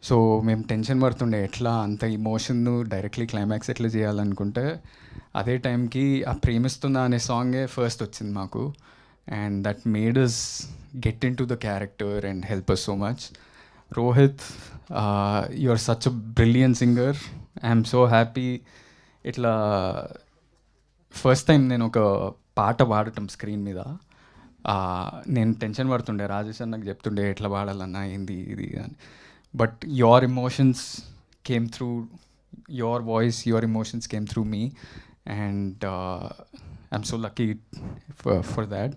సో మేము టెన్షన్ పడుతుండే ఎట్లా అంత ఇమోషన్ను డైరెక్ట్లీ క్లైమాక్స్ ఎట్లా చేయాలనుకుంటే, అదే టైంకి ఆ ప్రేమిస్తున్నా అనే సాంగే ఫస్ట్ వచ్చింది మాకు. And that made us get in to the character and help us so much. Rohit, you are such a brilliant singer. I'm so happy. ఇట్లా ఫస్ట్ టైం నేను ఒక పాట పాడటం స్క్రీన్ మీద. నేను టెన్షన్ పడుతుండే, రాజేష్ అన్నకు చెప్తుండే ఎట్లా పాడాలన్నా ఏంది ఇది అని. But your emotions came through, your voice, your emotions came through me, and I'm so lucky for that.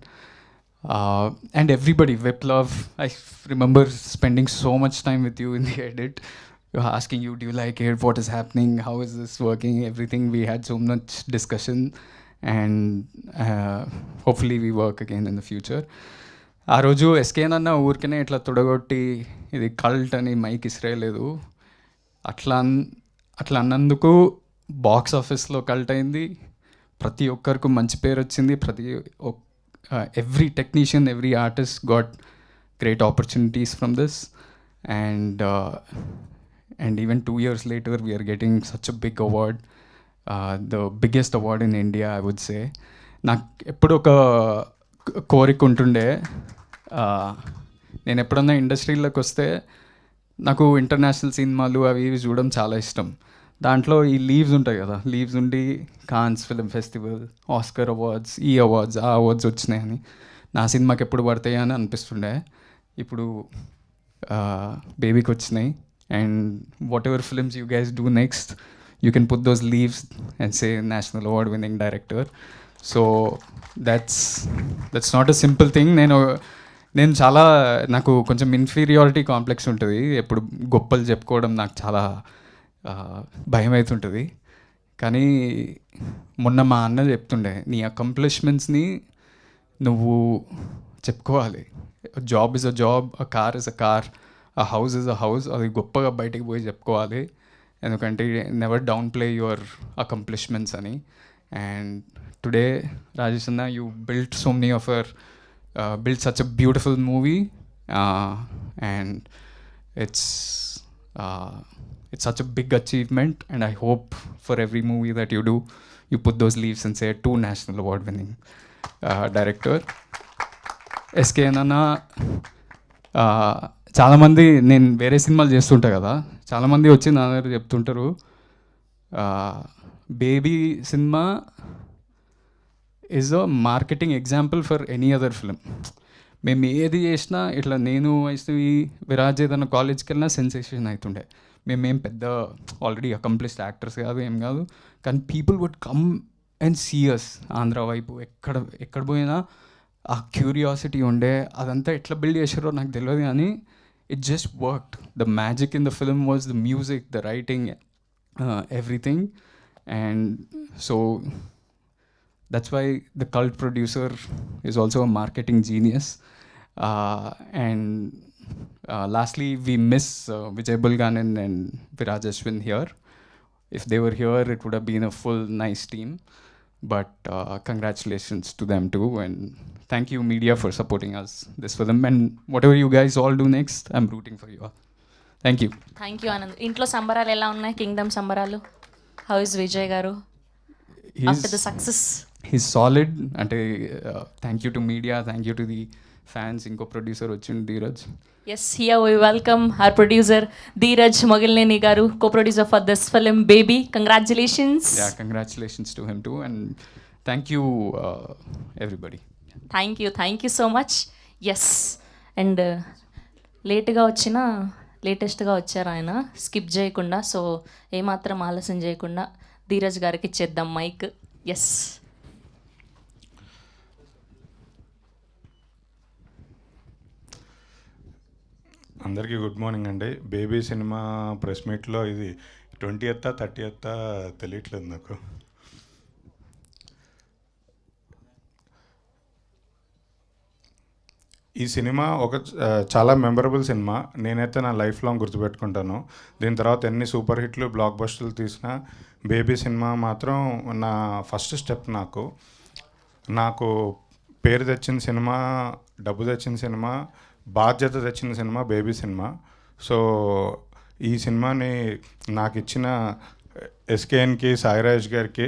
And everybody, Viplav, I remember spending so much time with you in the edit. Asking you, do you like it? What is happening? How is this working? Everything. We had so much discussion, and hopefully we work again in the future. ఆ రోజు SKN అన్న ఊరికనే ఇట్లా తొడగొట్టి ఇది cult అని mic ఇస్రేయలేదు. అట్లా అన్నందుకు box ఆఫీస్లో కల్ట్ అయింది. ప్రతి ఒక్కరికి మంచి పేరు వచ్చింది. every technician, every artist got great opportunities from this, and even 2 years later we are getting such a big award, the biggest award in India, I would say. నాకు ఎప్పుడు ఒక కోరిక ఉంటుండే, నేను ఎప్పుడన్నా ఇండస్ట్రీలోకి వస్తే నాకు ఇంటర్నేషనల్ సినిమాలు అవి ఇవి చూడడం చాలా ఇష్టం. దాంట్లో ఈ లీవ్స్ ఉంటాయి కదా, లీవ్స్ ఉండి Cannes film festival, Oscar awards, ఈ అవార్డ్స్ ఆ అవార్డ్స్ వచ్చినాయని నా సినిమాకి ఎప్పుడు పడతాయి అని అనిపిస్తుండే. ఇప్పుడు బేబీకి వచ్చినాయి, and what ever films you guys do next, you can put those leaves and say national award winning director. So that's not a simple thing. నేను చాలా, నాకు కొంచెం ఇన్ఫీరియారిటీ కాంప్లెక్స్ ఉంటుంది. ఎప్పుడు గొప్పలు చెప్పుకోవడం నాకు చాలా భయం అవుతుంటుంది. కానీ మొన్న మా అన్న చెప్తుండే, నీ అకంప్లిష్మెంట్స్ని నువ్వు చెప్పుకోవాలి. Job is a job, a car is a car, a house is a house. అది గొప్పగా బయటికి పోయి చెప్పుకోవాలి, ఎందుకంటే never down play your accomplishments అని. అండ్ టుడే రాజేష్ అన్న, you built so many of your built such a beautiful movie, and it's such a big achievement, and I hope for every movie that you do, you put those leaves and say 2 national award winning director. SK అన్న, చాలామంది, నేను వేరే సినిమాలు చేస్తుంటా కదా, చాలామంది వచ్చి నా దగ్గర చెప్తుంటారు, baby cinema is a marketing example for any other film. మేము ఏది చేసినా ఇట్లా, నేను వైష్ణవి విరాజ్ ఏదైనా కాలేజ్కి వెళ్ళినా సెన్సేషన్ అవుతుండే. మేమేం పెద్ద ఆల్రెడీ అకంప్లిష్డ్ యాక్టర్స్ కాదు, ఏం కాదు, కానీ people would come and see us. Andhra వైపు ఎక్కడ పోయినా ఆ క్యూరియాసిటీ ఉండే. అదంతా ఎట్లా బిల్డ్ చేసారో నాకు తెలియదు, కానీ it just worked. The magic in the film was the music, the writing, everything. And so that's why the cult producer is also a marketing genius. And lastly, we miss Vijay Bulganan and Viraj Ashwin here. If they were here, it would have been a full nice team. But congratulations to them too, and thank you media for supporting us this film. And whatever you guys all do next, I'm rooting for you all. Thank you. Thank you Anand. ఇంట్లో సంబరాలు ఎలా ఉన్నాయి? Kingdom సంబరాలు. How is Vijay గారు after the success? He's solid. అంటే thank you to media, thank you to the fans. ఇంకో producer వచ్చింది, Dheeraj. Yes, here we welcome our producer Dheeraj Mogilineni గారు, co producer for this film Baby. Congratulations. Yeah, congratulations to him too, and thank you everybody. Thank you so much. Yes, and లేటెస్ట్గా వచ్చారు ఆయన, skip చేయకుండా. So ఏమాత్రం ఆలస్యం చేయకుండా ధీరజ్ గారికి ఇచ్చేద్దాం మైక్. ఎస్. అందరికీ గుడ్ మార్నింగ్ అండి. బేబీ సినిమా ప్రెస్ మీట్లో ఇది 20th 30th తెలియట్లేదు నాకు. ఈ సినిమా చాలా మెమరబుల్ సినిమా. నేనైతే నా లైఫ్ లాంగ్ గుర్తుపెట్టుకుంటాను. దీని తర్వాత ఎన్ని సూపర్ హిట్లు, బ్లాక్ బస్టర్లు తీసినా బేబీ సినిమా మాత్రం నా ఫస్ట్ స్టెప్. నాకు పేరు తెచ్చిన సినిమా, డబ్బు తెచ్చిన సినిమా, బాధ్యత తెచ్చిన సినిమా బేబీ సినిమా. సో ఈ సినిమాని నాకు ఇచ్చిన ఎస్కేఎన్కి, సాయిరాజ్ గారికి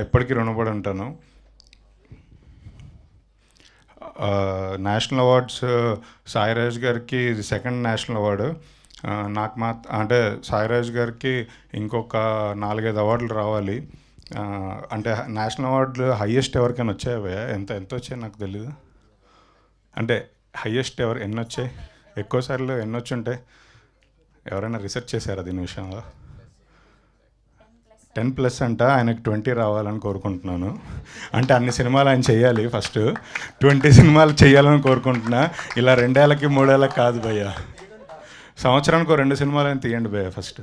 ఎప్పటికీ రుణపడి ఉంటాను. నేషనల్ అవార్డ్స్ సాయిరాజ్ గారికి ఇది 2nd నేషనల్ అవార్డు. నాకు అంటే సాయిరాజ్ గారికి ఇంకొక 4-5 అవార్డులు రావాలి. అంటే నేషనల్ అవార్డులు హయ్యెస్ట్ ఎవరికైనా వచ్చాయి? ఎంత వచ్చాయి నాకు తెలీదు. అంటే హయ్యెస్ట్ ఎన్ని వచ్చాయి? ఎక్కువసార్లు ఎన్ని వచ్చి ఉంటాయి? ఎవరైనా రిసెర్చ్ చేశారా దీని విషయంలో? 10+ అంట. ఆయనకు 20 రావాలని కోరుకుంటున్నాను. అంటే అన్ని సినిమాలు ఆయన చేయాలి, ఫస్ట్ 20 సినిమాలు చేయాలని కోరుకుంటున్నా. ఇలా 2 ఏళ్ళకి 3 ఏళ్ళకి కాదు భయ్య, సంవత్సరానికి 2 సినిమాలు ఆయన తీయండి భయ్య ఫస్ట్.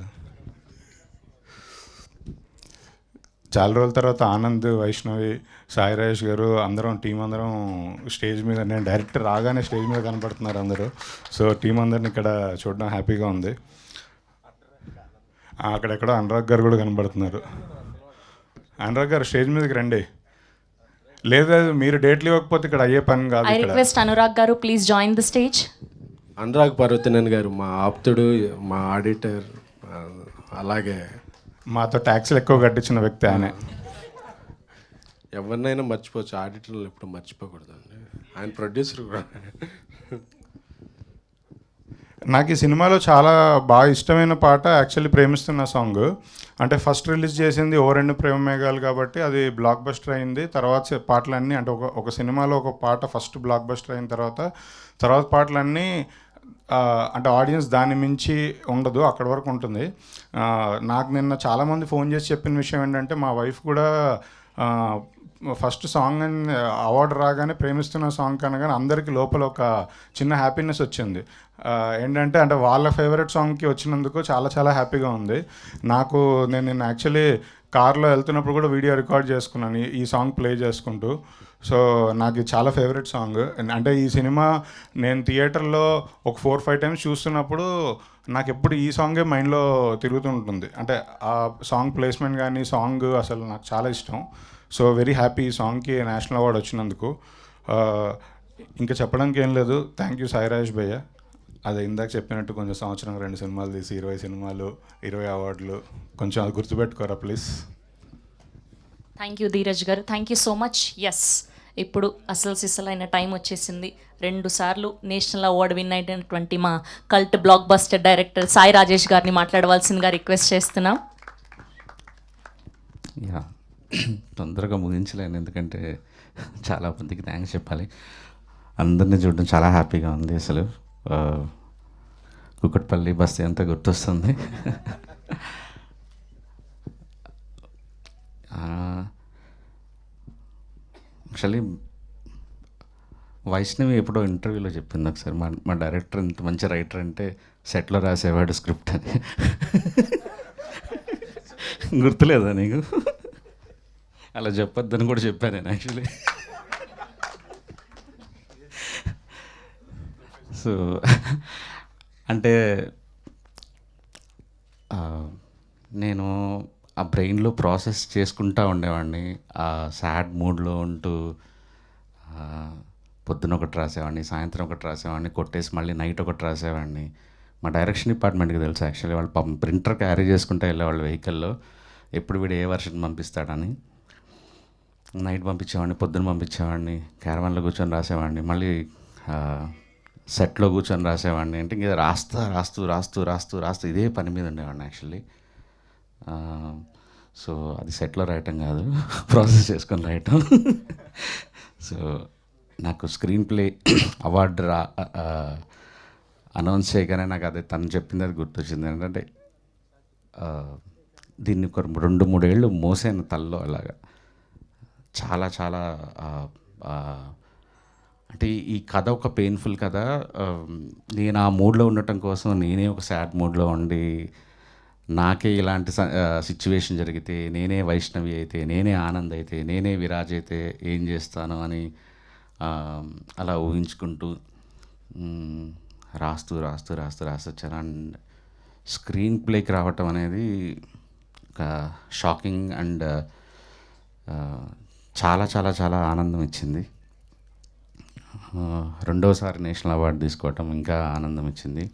చాలా రోజుల తర్వాత ఆనంద్, వైష్ణవి, సాయిరాజ్ గారు టీం అందరం స్టేజ్ మీద, నేను డైరెక్టర్ రాగానే స్టేజ్ మీద కనపడుతున్నారు అందరూ. సో టీం అందరిని ఇక్కడ చూడడం హ్యాపీగా ఉంది. అక్కడెక్కడ అనురాగ్ గారు కూడా కనబడుతున్నారు. అనురాగ్ గారు స్టేజ్ మీదకి రండి. లేదు లేదు, మీరు డేట్లు ఇవ్వకపోతే ఇక్కడ అయ్యే పని కాదు ఐ ఇక్కడ. రిక్వెస్ట్ అనురాగ్ గారు please join the stage. Anurag Parvathaneni గారు మా ఆప్తుడు, మా ఆడిటర్, అలాగే మాతో ట్యాక్స్లు ఎక్కువ కట్టించిన వ్యక్తి ఆయనే. ఎవరినైనా మర్చిపోవచ్చు, ఆడిటర్లు ఎప్పుడు మర్చిపోకూడదండి. ఆయన ప్రొడ్యూసర్ కూడా. నాకు ఈ సినిమాలో చాలా బాగా ఇష్టమైన పాట యాక్చువల్లీ ప్రేమిస్తున్న సాంగ్. అంటే ఫస్ట్ రిలీజ్ చేసింది ఓ రెండు ప్రేమ మేఘాలు కాబట్టి అది బ్లాక్ బస్టర్ అయింది. తర్వాత పాటలన్నీ అంటే ఒక సినిమాలో ఒక పాట ఫస్ట్ బ్లాక్ బస్టర్ అయిన తర్వాత పాటలన్నీ అంటే ఆడియన్స్ దాన్ని మించి ఉండదు, అక్కడి వరకు ఉంటుంది. నాకు నిన్న చాలామంది ఫోన్ చేసి చెప్పిన విషయం ఏంటంటే మా వైఫ్ కూడా ఫస్ట్ సాంగ్ అని అవార్డు రాగానే ప్రేమిస్తున్న సాంగ్ కనగానే అందరికీ లోపల ఒక చిన్న హ్యాపీనెస్ వచ్చింది. ఏంటంటే అంటే వాళ్ళ ఫేవరెట్ సాంగ్కి వచ్చినందుకు చాలా చాలా హ్యాపీగా ఉంది నాకు. నేను యాక్చువల్లీ కార్లో వెళ్తున్నప్పుడు కూడా వీడియో రికార్డ్ చేసుకున్నాను ఈ సాంగ్ ప్లే చేసుకుంటూ. సో నాకు ఇది చాలా ఫేవరెట్ సాంగ్. అంటే ఈ సినిమా నేను థియేటర్లో ఒక 4-5 టైమ్స్ చూస్తున్నప్పుడు నాకు ఎప్పుడు ఈ సాంగే మైండ్లో తిరుగుతుంటుంది. అంటే ఆ సాంగ్ ప్లేస్మెంట్ కానీ సాంగ్ అసలు నాకు చాలా ఇష్టం. సో వెరీ హ్యాపీ ఈ సాంగ్కి నేషనల్ అవార్డు వచ్చినందుకు. ఇంకా చెప్పడానికి ఏం లేదు. థ్యాంక్ యూ సాయి రాజేష్ భయ్య. అదే ఇందాక చెప్పినట్టు కొంచెం సంవత్సరం 2 సినిమాలు తీసి 20 సినిమాలు 20 అవార్డులు, కొంచెం అది గుర్తుపెట్టుకోరా ప్లీజ్. థ్యాంక్ యూ ధీరజ్ గారు, thank you so much. Yes, ఇప్పుడు అసలు సిసలైన టైం వచ్చేసింది. 2 సార్లు నేషనల్ అవార్డు విన్ అయినటువంటి మా cult block buster director Sai Rajesh గారిని మాట్లాడవలసిందిగా రిక్వెస్ట్ చేస్తున్నాం. యా, తొందరగా ముగించలేను ఎందుకంటే చాలా మందికి థ్యాంక్స్ చెప్పాలి. అందరినీ చూడడం చాలా హ్యాపీగా ఉంది. అసలు కుకట్పల్లి బస్తీ అంతా గుర్తొస్తుంది. యాక్చువల్లీ వైష్ణవి ఎప్పుడో ఇంటర్వ్యూలో చెప్పింది ఒకసారి, మా డైరెక్టర్ ఇంత మంచి రైటర్ అంటే సెట్లో రాసేవాడు స్క్రిప్ట్ అని. గుర్తులేదా నీకు? అలా చెప్పొద్దని కూడా చెప్పాను నేను యాక్చువల్లీ. సో అంటే నేను ఆ బ్రెయిన్లో ప్రాసెస్ చేసుకుంటూ ఉండేవాడిని. ఆ సాడ్ మూడ్లో ఉంటూ పొద్దున ఒకటి రాసేవాడిని, సాయంత్రం ఒకటి రాసేవాడిని, కొట్టేసి మళ్ళీ నైట్ ఒకటి రాసేవాడిని. మా డైరెక్షన్ డిపార్ట్మెంట్కి తెలుసు యాక్చువల్లీ, వాళ్ళు ప్రింటర్ క్యారీ చేసుకుంటూ వెళ్ళేవాళ్ళు వెహికల్లో, ఎప్పుడు వీడు ఏ వర్షన్ పంపిస్తాడని. నైట్ పంపించేవాడిని, పొద్దున పంపించేవాడిని, క్యారవాన్లో కూర్చొని రాసేవాడిని, మళ్ళీ సెట్లో కూర్చొని రాసేవాడిని. అంటే ఇంకా రాస్తూ ఇదే పని మీద ఉండేవాడిని యాక్చువల్లీ. సో అది సెట్లో రాయటం కాదు, ప్రాసెస్ చేసుకొని రాయటం. సో నాకు స్క్రీన్ ప్లే అవార్డు అనౌన్స్ చేయగానే నాకు అదే తను చెప్పింది అది గుర్తొచ్చింది. ఏంటంటే దీన్ని ఒక 2-3 ఏళ్ళు మోసాను తల్లో అలాగా. చాలా చాలా అంటే ఈ కథ ఒక పెయిన్ఫుల్ కథ. నేను ఆ మూడ్లో ఉండటం కోసం నేనే ఒక సాడ్ మూడ్లో ఉండి, నాకే ఇలాంటి సిచ్యువేషన్ జరిగితే, నేనే వైష్ణవి అయితే, నేనే ఆనంద్ అయితే, నేనే విరాజ్ అయితే ఏం చేస్తాను అని అలా ఊహించుకుంటూ రాస్తూ వచ్చాను. అండ్ స్క్రీన్ ప్లేకి రావటం అనేది ఒక షాకింగ్ అండ్ చాలా చాలా చాలా ఆనందం ఇచ్చింది. రెండోసారి నేషనల్ అవార్డు తీసుకోవటం ఇంకా ఆనందం ఇచ్చింది.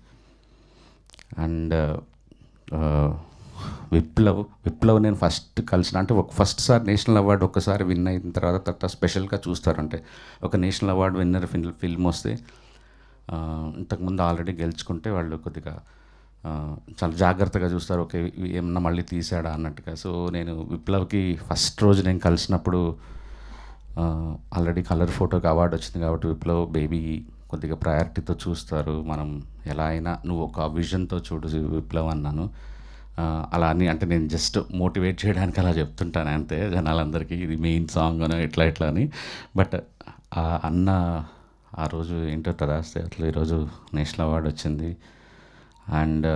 అండ్ విప్లవ్ నేను ఫస్ట్ కలిసిన, అంటే ఫస్ట్ సారి నేషనల్ అవార్డు ఒక్కసారి విన్ అయిన తర్వాత స్పెషల్గా చూస్తారు. అంటే ఒక నేషనల్ అవార్డు విన్నర్ ఫిల్మ్ వస్తే, ఇంతకుముందు ఆల్రెడీ గెలుచుకుంటే వాళ్ళు కొద్దిగా చాలా జాగ్రత్తగా చూస్తారు, ఓకే ఏమన్నా మళ్ళీ తీసాడా అన్నట్టుగా. సో నేను విప్లవ్కి ఫస్ట్ రోజు నేను కలిసినప్పుడు ఆల్రెడీ కలర్ ఫోటోకి అవార్డు వచ్చింది కాబట్టి విప్లవ్ బేబీ కొద్దిగా ప్రయారిటీతో చూస్తారు, మనం ఎలా అయినా నువ్వు ఒక విజన్తో చూడు విప్లవ్ అన్నాను. అలా అని అంటే నేను జస్ట్ మోటివేట్ చేయడానికి అలా చెప్తుంటాను అంతే జనాలందరికీ, ఇది మెయిన్ సాంగ్ అని ఇట్లా అని. బట్ అన్న ఆ రోజు ఏంటో తదాస్తే అట్లా ఈరోజు నేషనల్ అవార్డు వచ్చింది. అండ్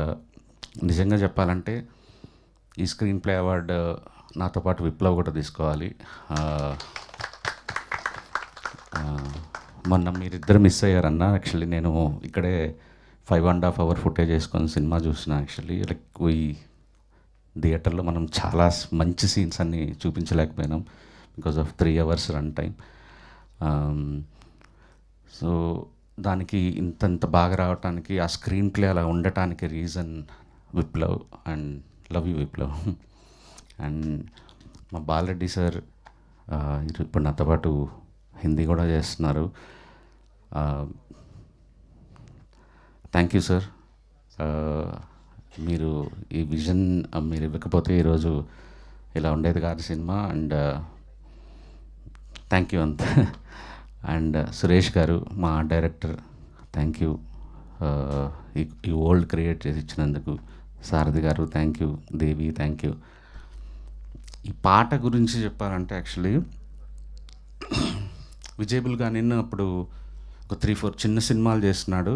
నిజంగా చెప్పాలంటే ఈ స్క్రీన్ ప్లే అవార్డు నాతో పాటు విప్లవ్ కూడా తీసుకోవాలి. మొన్న మీరిద్దరు మిస్ అయ్యారన్న. యాక్చువల్లీ నేను ఇక్కడే 5.5 hour ఫుటేజ్ వేసుకొని సినిమా చూసిన. యాక్చువల్లీ ఈ థియేటర్లో మనం చాలా మంచి సీన్స్ అన్నీ చూపించలేకపోయినాం because of 3 hours run time. So దానికి ఇంత బాగా రావటానికి, ఆ స్క్రీన్ ప్లే అలా ఉండటానికి reason Viplav. And love you Viplav. And మా బాలరెడ్డి సార్ ఇప్పుడు నాతో పాటు హిందీ కూడా చేస్తున్నారు. Thank you sir. మీరు ఈ విజన్ మీరు ఇవ్వకపోతే ఈరోజు ఇలా ఉండేది కాదు సినిమా. అండ్ థ్యాంక్ యూ అంత. అండ్ సురేష్ గారు మా డైరెక్టర్, థ్యాంక్ యూ ఈ వరల్డ్ క్రియేట్ చేసి ఇచ్చినందుకు. సారథి గారు thank you. Devi thank you. ఈ పాట గురించి చెప్పాలంటే యాక్చువల్లీ విజయబుల్గా నిన్న అప్పుడు ఒక 3-4 చిన్న సినిమాలు చేస్తున్నాడు.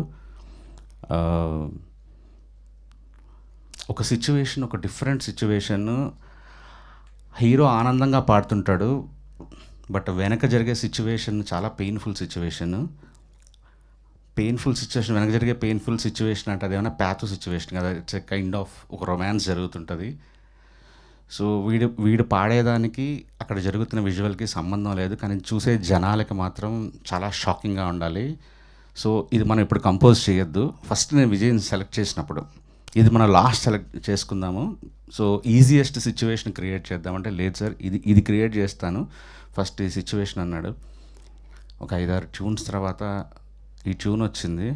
ఒక సిచ్యువేషన్, ఒక డిఫరెంట్ సిచ్యువేషన్, హీరో ఆనందంగా పాడుతుంటాడు, బట్ వెనక జరిగే సిచ్యువేషన్ చాలా పెయిన్ఫుల్ సిచ్యువేషన్. వెనక జరిగే పెయిన్ఫుల్ సిచ్యువేషన్ అంటే అదేమైనా ప్యాథో సిచ్యువేషన్ కదా, ఇట్స్ ఎ కైండ్ ఆఫ్ ఒక రొమాన్స్ జరుగుతుంటుంది. సో వీడు పాడేదానికి అక్కడ జరుగుతున్న విజువల్కి సంబంధం లేదు, కానీ చూసే జనాలకి మాత్రం చాలా షాకింగ్గా ఉండాలి. సో ఇది మనం ఇప్పుడు కంపోజ్ చేయొద్దు. ఫస్ట్ నేను విజయ్ని సెలెక్ట్ చేసినప్పుడు ఇది మనం లాస్ట్ సెలెక్ట్ చేసుకుందాము, సో ఈజియెస్ట్ సిచ్యువేషన్ క్రియేట్ చేద్దామంటే లేదు సార్ ఇది క్రియేట్ చేస్తాను ఫస్ట్ ఈ సిచ్యువేషన్ అన్నాడు. ఒక 5-6 ట్యూన్స్ తర్వాత ఈ ట్యూన్ వచ్చింది.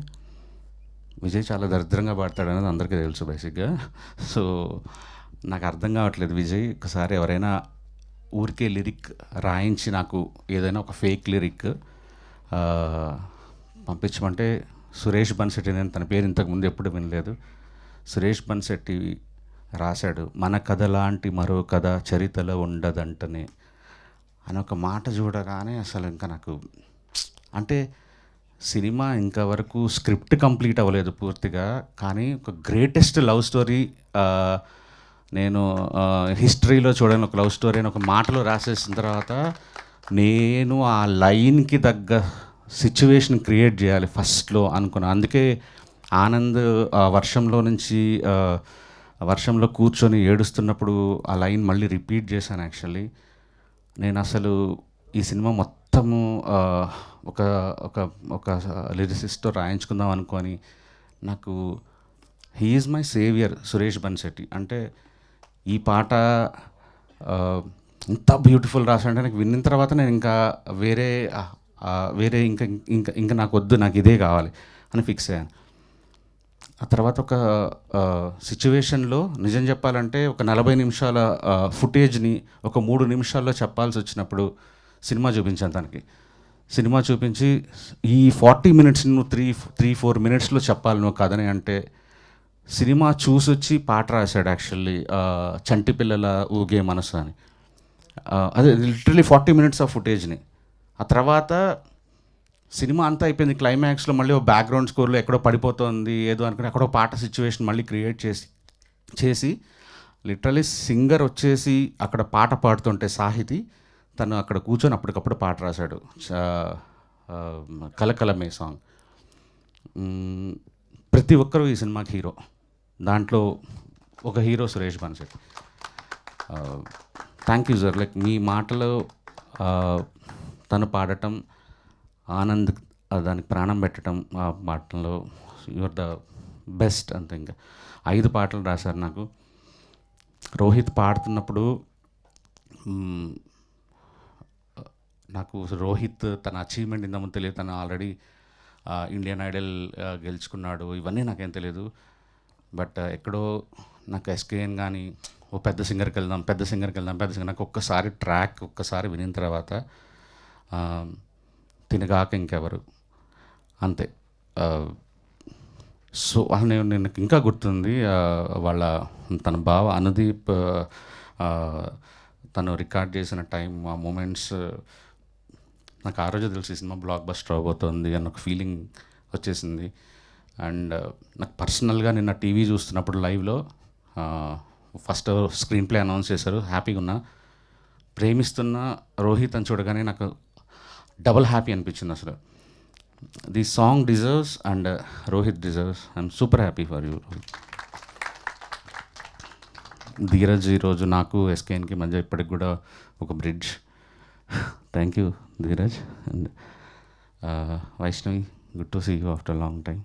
విజయ్ చాలా దరిద్రంగా పాడతాడు అనేది అందరికీ తెలుసు బేసిక్గా. సో నాకు అర్థం కావట్లేదు విజయ్, ఒకసారి ఎవరైనా ఊరికే లిరిక్ రాయించి నాకు ఏదైనా ఒక ఫేక్ లిరిక్ పంపించమంటే సురేష్ బన్సెట్టి, నేను తన పేరు ఇంతకుముందు ఎప్పుడు వినలేదు, సురేష్ బన్సెట్టి రాశాడు, మన కథ లాంటి మరో కథ చరిత్రలో ఉండదంటనే అని ఒక మాట చూడగానే అసలు ఇంకా నాకు అంటే సినిమా ఇంకా వరకు స్క్రిప్ట్ కంప్లీట్ అవ్వలేదు పూర్తిగా, కానీ ఒక గ్రేటెస్ట్ లవ్ స్టోరీ నేను హిస్టరీలో చూడని ఒక లవ్ స్టోరీ అని ఒక మాటలో రాసేసిన తర్వాత నేను ఆ లైన్కి తగ్గ సిచ్యువేషన్ క్రియేట్ చేయాలి ఫస్ట్లో అనుకున్నాను. అందుకే ఆనంద్ వర్షంలో కూర్చొని ఏడుస్తున్నప్పుడు ఆ లైన్ మళ్ళీ రిపీట్ చేశాను. యాక్చువల్లీ నేను అసలు ఈ సినిమా మొత్తము ఒక ఒక ఒక లిరిసిస్ట్తో రాయించుకుందాం అనుకొని, నాకు he is my saviour Suresh Bansetti. అంటే ఈ పాట ఇంత బ్యూటిఫుల్ రాసాడంటే నాకు విన్న తర్వాత నేను ఇంకా వేరే ఇంకా నాకు వద్దు, నాకు ఇదే కావాలి అని ఫిక్స్ అయ్యాను. ఆ తర్వాత ఒక సిచ్యువేషన్లో నిజం చెప్పాలంటే ఒక 40 నిమిషాల ఫుటేజ్ని ఒక 3 నిమిషాల్లో చెప్పాల్సి వచ్చినప్పుడు సినిమా చూపించాను తనకి. సినిమా చూపించి ఈ 40 మినిట్స్ నువ్వు 3-4 మినిట్స్లో చెప్పాలి నువ్వు కథని అంటే, సినిమా చూసొచ్చి పాట రాశాడు యాక్చువల్లీ, చంటి పిల్లల ఊగే మనసు అని. అదే లిటరలీ 40 మినిట్స్ ఆఫ్ ఫుటేజ్ని. ఆ తర్వాత సినిమా అంతా అయిపోయింది, క్లైమాక్స్లో మళ్ళీ ఒక బ్యాక్గ్రౌండ్ స్కోర్లో ఎక్కడో పడిపోతుంది ఏదో అనుకుని అక్కడో పాట సిచ్యువేషన్ మళ్ళీ క్రియేట్ చేసి లిటరలీ సింగర్ వచ్చేసి అక్కడ పాట పాడుతుంటే సాహితీ తను అక్కడ కూర్చొని అప్పటికప్పుడు పాట రాశాడు, కలకలమే సాంగ్. ప్రతి ఒక్కరూ ఈ సినిమాకి హీరో, దాంట్లో ఒక hero Suresh Bansetti. Thank you sir. Like మీ మాటలో తను పాడటం, ఆనంద్ దానికి ప్రాణం పెట్టడం ఆ పాటలో, యువర్ ద బెస్ట్ అంతే. ఇంకా 5 పాటలు రాశారు నాకు. రోహిత్ పాడుతున్నప్పుడు నాకు రోహిత్ తన అచీవ్మెంట్ ఇంతకుముందు తెలియదు, తను ఆల్రెడీ ఇండియన్ ఐడల్ గెలుచుకున్నాడు, ఇవన్నీ నాకేం తెలియదు. బట్ ఎక్కడో నాకు ఎస్కేఎన్ కానీ ఓ పెద్ద సింగర్కి వెళ్దాం నాకు ఒక్కసారి వినిన తర్వాత తినగాక ఇంకెవరు అంతే. సో నేను ఇంకా గుర్తుంది తన బావ అనుదీప్ తను రికార్డ్ చేసిన టైం, ఆ మూమెంట్స్ నాకు ఆ రోజు తెలిసి సినిమా బ్లాక్ బస్టర్ అవబోతుంది అన్న ఒక ఫీలింగ్ వచ్చేసింది. అండ్ నాకు పర్సనల్గా నిన్న టీవీ చూస్తున్నప్పుడు లైవ్లో ఫస్ట్ స్క్రీన్ ప్లే అనౌన్స్ చేశారు, హ్యాపీగా ఉన్నా. ప్రేమిస్తున్న రోహిత్ అని చూడగానే నాకు డబుల్ హ్యాపీ అనిపించింది అసలు. The song deserves and Rohit deserves. I'm super happy for you Rohit. Dheeraj ఈరోజు నాకు ఎస్కేఎన్కి మధ్య ఇప్పటికి కూడా ఒక bridge. Thank you Dheeraj and Vaishnavi, good to see you after long time.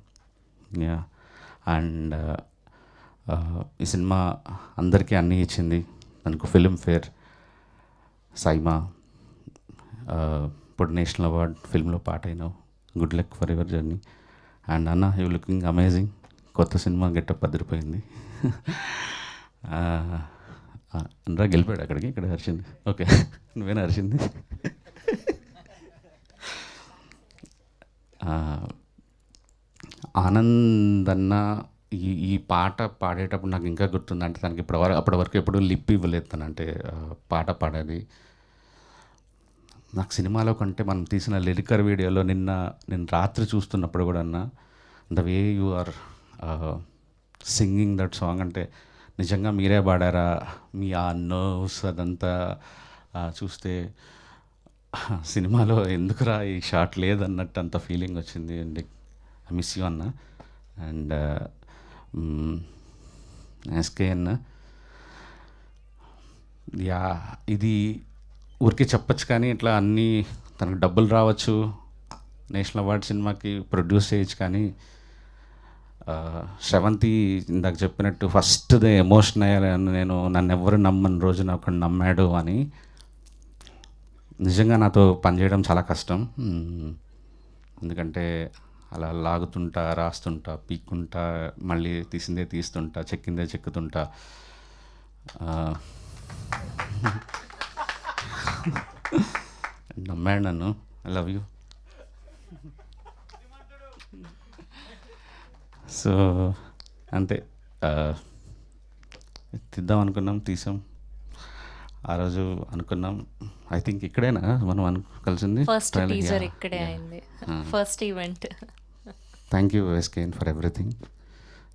Yeah and ఈ సినిమా అందరికీ అన్నీ ఇచ్చింది. దానికి ఫిల్మ్ఫేర్, సైమా, ఇప్పుడు నేషనల్ అవార్డ్, ఫిల్మ్లో పాట అయినావు. Good luck for your journey. And అన్న, యూ లుకింగ్ అమేజింగ్. కొత్త సినిమా గెటప్ అదిరిపోయింది. అనరా గెలిపాడు అక్కడికి, ఇక్కడ హర్షింది. ఓకే, నువ్వేనా హర్షింది? ఆనంద్ అన్న ఈ పాట పాడేటప్పుడు నాకు ఇంకా గుర్తుంది. అంటే తనకి అప్పటి వరకు ఎప్పుడూ లిప్ ఇవ్వలేదు తను, అంటే పాట పాడేది. నాకు సినిమాలో కంటే మనం తీసిన లిరికర్ వీడియోలో నేను రాత్రి చూస్తున్నప్పుడు కూడా అన్న, the way you are singing that song, అంటే నిజంగా మీరే పాడారా, మీ ఆ నర్వ్స్ అదంతా చూస్తే సినిమాలో ఎందుకురా ఈ షాట్ లేదన్నట్టు అంత ఫీలింగ్ వచ్చింది. అండ్ ఐ మిస్ యూ అన్న. అండ్ ఎస్కే అన్న, యా ఇది ఊరికే చెప్పచ్చు కానీ ఇట్లా అన్నీ తనకు డబ్బులు రావచ్చు, నేషనల్ అవార్డ్ సినిమాకి ప్రొడ్యూస్ చేయొచ్చు, కానీ శ్రవంతి ఇందాక చెప్పినట్టు ఫస్ట్ దే ఎమోషన్ అయ్యాను నేను. నన్ను ఎవరు నమ్మని రోజు నాకు నమ్మాడు అని. నిజంగా నాతో పనిచేయడం చాలా కష్టం, ఎందుకంటే అలా లాగుతుంటా, రాస్తుంటా, పీక్కుంటా, మళ్ళీ తీసిందే తీస్తుంటా, చెక్కిందే చెక్కుతుంటా. నమ్మాడు నన్ను. I love you. సో అంతే, తీద్దాం అనుకున్నాం, తీసాం. ఆ రోజు అనుకున్నాం, ఐ థింక్ ఇక్కడేనా మనం కలిసింది, ఫస్ట్ టీజర్ ఇక్కడే అయింది, first event. Thank you SKN for everything.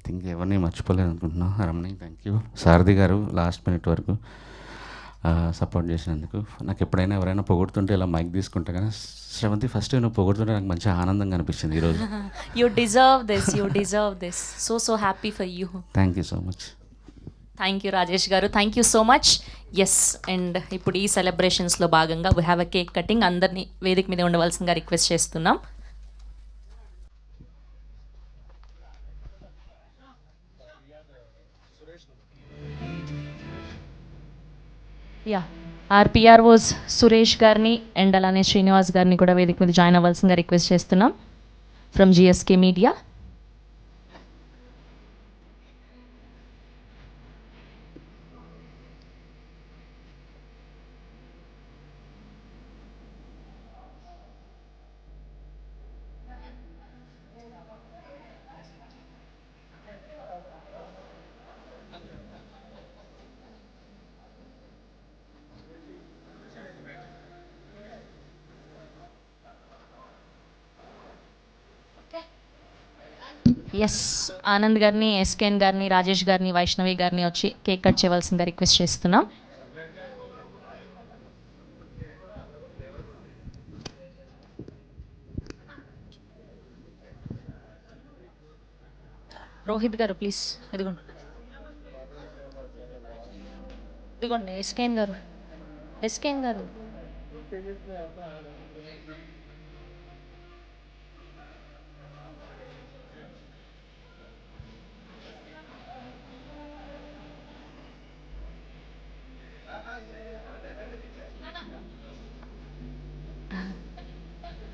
Think ఎవరిని మర్చిపోలేదు అనుకుంటున్నా. రమణి థ్యాంక్ యూ. సారథి గారు లాస్ట్ మినిట్ వరకు సపోర్ట్ చేసినందుకు. నాకు ఎప్పుడైనా ఎవరైనా పొగుడుతుంటే ఇలా మైక్ తీసుకుంటా, కానీ శ్రవంతి ఫస్ట్ నువ్వు పొగుడుతుంటే నాకు మంచి ఆనందంగా అనిపించింది ఈరోజు. You deserve this. So happy for you. Thank you so much. Thank you Rajesh గారు, thank you so much. Yes, and ఇప్పుడు ఈ సెలబ్రేషన్స్లో భాగంగా we have a cake cutting. అందరినీ వేదిక మీద ఉండవలసిందిగా రిక్వెస్ట్ చేస్తున్నాం. యా, ఆర్పిఆర్ఓస్ సురేష్ గారిని అండ్ అలానే శ్రీనివాస్ గారిని కూడా వేదిక మీద జాయిన్ అవ్వాల్సిందిగా రిక్వెస్ట్ చేస్తున్నాం from GSK media. Yes, Anand గారిని, ఎస్కేన్ గారిని, రాజేష్ గారిని, వైష్ణవి గారిని వచ్చి కేక్ కట్ చేయవలసిందిగా రిక్వెస్ట్ చేస్తున్నాం. రోహిత్ గారు ప్లీజ్, ఇదిగోండి ఎస్కేన్ గారు.